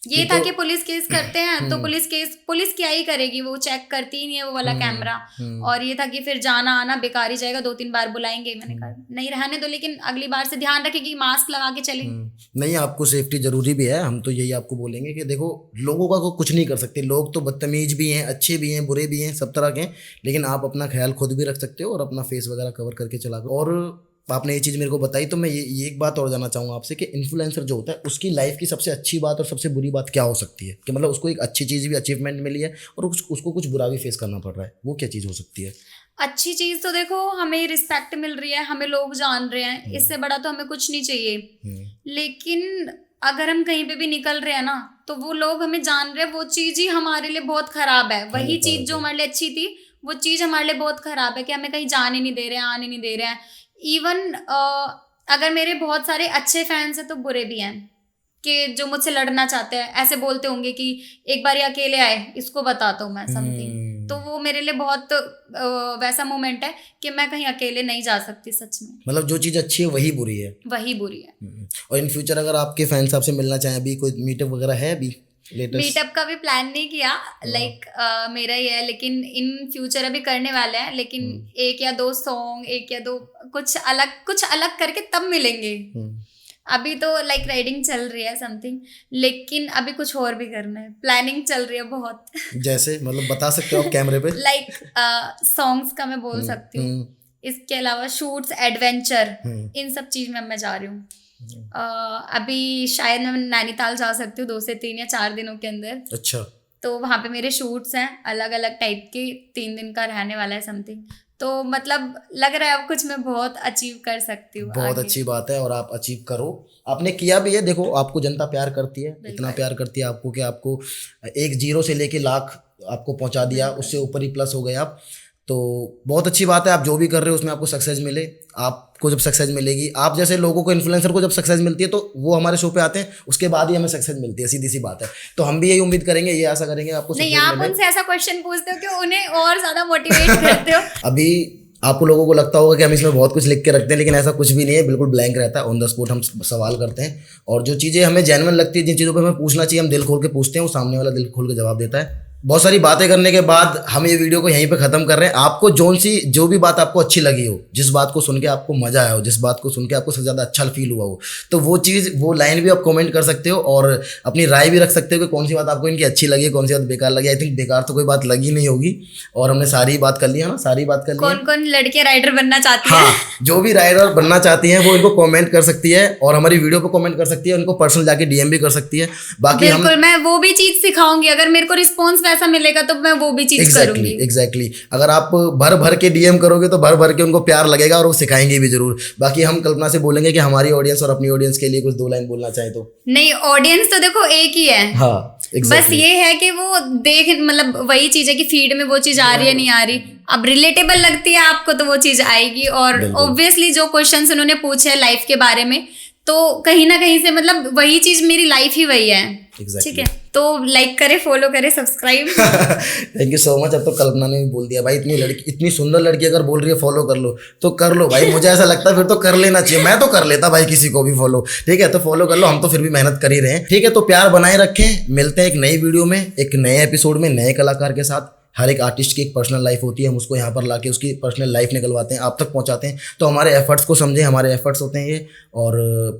ये था कि पुलिस केस करते हैं तो पुलिस क्या ही करेगी, वो चेक करती ही नहीं है वो वाला कैमरा। और ये था कि फिर जाना आना बेकार ही जाएगा, 2-3 बार बुलाएंगे। मैंने कहा नहीं रहने दो, लेकिन अगली बार से ध्यान रखेगी, मास्क लगा के चले। नहीं, आपको सेफ्टी जरूरी भी है, हम तो यही आपको बोलेंगे कि देखो लोगों का कुछ नहीं कर सकते, लोग तो बदतमीज भी हैं, अच्छे भी हैं, बुरे भी हैं, सब तरह के हैं, लेकिन आप अपना ख्याल खुद भी रख सकते हो और अपना फेस वगैरह कवर करके चला करो। और आपने ये चीज़ मेरे को बताई, तो मैं ये एक बात और जानना चाहूँगा आपसे कि इन्फ्लुएंसर जो होता है उसकी लाइफ की सबसे अच्छी बात और सबसे बुरी बात क्या हो सकती है, कि मतलब उसको एक अच्छी चीज़ भी अचीवमेंट मिली है और उसको कुछ बुरा भी फेस करना पड़ रहा है, वो क्या चीज़ हो सकती है? अच्छी चीज़ तो देखो, हमें रिस्पेक्ट मिल रही है, हमें लोग जान रहे हैं, इससे बड़ा तो हमें कुछ नहीं चाहिए। लेकिन अगर हम कहीं पे भी निकल रहे हैं ना, तो वो लोग हमें जान रहे हैं, वो चीज़ ही हमारे लिए बहुत ख़राब है। वही चीज़ जो हमारे लिए अच्छी थी, वो चीज़ हमारे लिए बहुत ख़राब है कि हमें कहीं जाने नहीं दे रहे हैं, आने नहीं दे रहे हैं। इवन अगर मेरे बहुत सारे अच्छे फैंस हैं तो बुरे भी हैं, कि जो मुझसे लड़ना चाहते हैं, ऐसे बोलते होंगे कि एक बार ये अकेले आए, इसको बताता हूँ मैं समथिंग। तो वो मेरे लिए बहुत वैसा मोमेंट है कि मैं कहीं अकेले नहीं जा सकती सच में। मतलब जो चीज़ अच्छी है वही बुरी है, वही बुरी है। और इन फ्यूचर अगर आपके फैंस आपसे मिलना चाहें, अभी कोई मीटअप वगैरह है अभी लेटेस्ट? मीटअप का भी प्लान नहीं किया, लाइक मेरा ही है, लेकिन इन फ्यूचर अभी करने वाले हैं, लेकिन 1 या 2 सॉन्ग, 1 या 2 कुछ अलग करके तब मिलेंगे। अभी तो लाइक राइडिंग चल रही है समथिंग, लेकिन अभी कुछ और भी करना है, प्लानिंग चल रही है बहुत। जैसे मतलब बता सकते हो आप कैमरे पे? लाइक सॉन्ग्स का मैं बोल सकती हूँ, इसके अलावा शूट्स, एडवेंचर, इन सब चीज में मैं जा रही हूँ। अभी शायद मैं नैनीताल जा सकती हूँ 2 से 3 या 4 दिनों के अंदर। अच्छा। तो वहाँ पे मेरे शूट्स हैं अलग अलग टाइप के, 3 दिन का रहने वाला है समथिंग। तो मतलब लग रहा है अब कुछ मैं बहुत अचीव कर सकती हूँ। बहुत अच्छी बात है, और आप अचीव करो, आपने किया भी है। देखो आपको जनता प्यार करती है, इतना प्यार करती है आपको कि आपको 1 0 से लेके लाख आपको पहुँचा दिया, उससे ऊपर ही प्लस हो गए आप। तो बहुत अच्छी बात है, आप जो भी कर रहे हो उसमें आपको सक्सेस मिले। आपको जब सक्सेस मिलेगी, आप जैसे लोगों को, इन्फ्लुएंसर को जब सक्सेस मिलती है तो वो हमारे शो पे आते हैं, उसके बाद ही हमें सक्सेस मिलती है, सीधी सी बात है। तो हम भी यही उम्मीद करेंगे, ये आशा करेंगे आपको नहीं, आप उनसे ऐसा क्वेश्चन पूछते हो कि उन्हें और ज्यादा मोटिवेट करते हो। अभी आपको लोगों को लगता होगा कि हम इसमें बहुत कुछ लिख के रखते हैं, लेकिन ऐसा कुछ भी नहीं है, बिल्कुल ब्लैंक रहता है। ऑन द स्पॉट हम सवाल करते हैं, और जो चीज़ें हमें जेन्युइन लगती है, जिन चीज़ों पे हमें पूछना चाहिए, हम दिल खोल के पूछते हैं, वो सामने वाला दिल खोल के जवाब देता है। बहुत सारी बातें करने के बाद हम ये वीडियो को यहीं पे ख़त्म कर रहे हैं। आपको जो भी बात आपको अच्छी लगी हो, जिस बात को सुन के आपको मज़ा आया हो, जिस बात को सुन के आपको सबसे ज़्यादा अच्छा फील हुआ हो, तो वो लाइन भी आप कमेंट कर सकते हो और अपनी राय भी रख सकते हो कि कौन सी बात आपको इनकी अच्छी लगी, कौन सी बात बेकार लगी। आई थिंक बेकार तो कोई बात लगी नहीं होगी और हमने सारी बात कर ली है ना, सारी बात कर ली। कौन कौन लड़कियां राइडर बनना चाहती हैं? हाँ, जो भी राइडर बनना चाहती हैं वो इनको कमेंट कर सकती है और हमारी वीडियो पे कमेंट कर सकती है, उनको पर्सनल जाके डीएम भी कर सकती है। बाकी बिल्कुल, मैं वो भी चीज सिखाऊंगी, अगर मेरे को रिस्पॉन्स वैसा मिलेगा तो मैं वो भी चीज करूंगी। एग्जैक्टली। अगर आप भर भर के डीएम करोगे तो भर भर के उनको प्यार लगेगा और वो सिखाएंगे भी जरूर। बाकी हम कल्पना से बोलेंगे कि हमारी ऑडियंस और अपनी ऑडियंस के लिए कुछ 2 लाइन बोलना चाहे तो। नहीं, ऑडियंस तो देखो एक ही है। हाँ, बस ये है कि वो मतलब वही चीज है कि फीड में वो चीज आ रही है नहीं आ रही। अब रिलेटेबल लगती है आपको तो वो चीज आएगी। और ऑब्वियसली जो क्वेश्चंस उन्होंने पूछे हैं लाइफ के बारे में, तो कहीं ना कहीं से मतलब वही चीज, मेरी लाइफ ही वही है। ठीक है, तो लाइक करे, फॉलो करे, subscribe. Thank you so much. अब तो कल्पना ने भी बोल दिया भाई, इतनी सुंदर लड़की अगर बोल रही है फॉलो कर लो तो कर लो भाई। मुझे ऐसा लगता है फिर तो कर लेना चाहिए। मैं तो कर लेता भाई किसी को भी फॉलो। ठीक है, तो फॉलो कर लो। हम तो फिर भी मेहनत कर ही रहे हैं। ठीक है, तो प्यार बनाए रखें। मिलते हैं एक नई वीडियो में, एक नए एपिसोड में, नए कलाकार के साथ। हर एक आर्टिस्ट की एक पर्सनल लाइफ होती है, हम उसको यहाँ पर लाके उसकी पर्सनल लाइफ निकलवाते हैं, आप तक पहुँचाते हैं। तो हमारे एफर्ट्स को समझें, हमारे एफर्ट्स होते हैं ये। और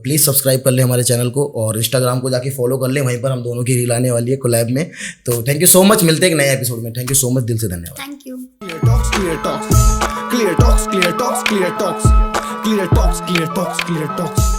प्लीज़ सब्सक्राइब कर लें हमारे चैनल को और इंस्टाग्राम को जाके फॉलो कर लें, वहीं पर हम दोनों की रील आने वाली है कोलैब में। तो थैंक यू सो मच, मिलते हैं एक नए एपिसोड में। थैंक यू सो मच, दिल से धन्यवाद। Thank you. Clear talks, clear talks, clear talks, clear talks, clear talks, clear talks, clear talks, clear talks.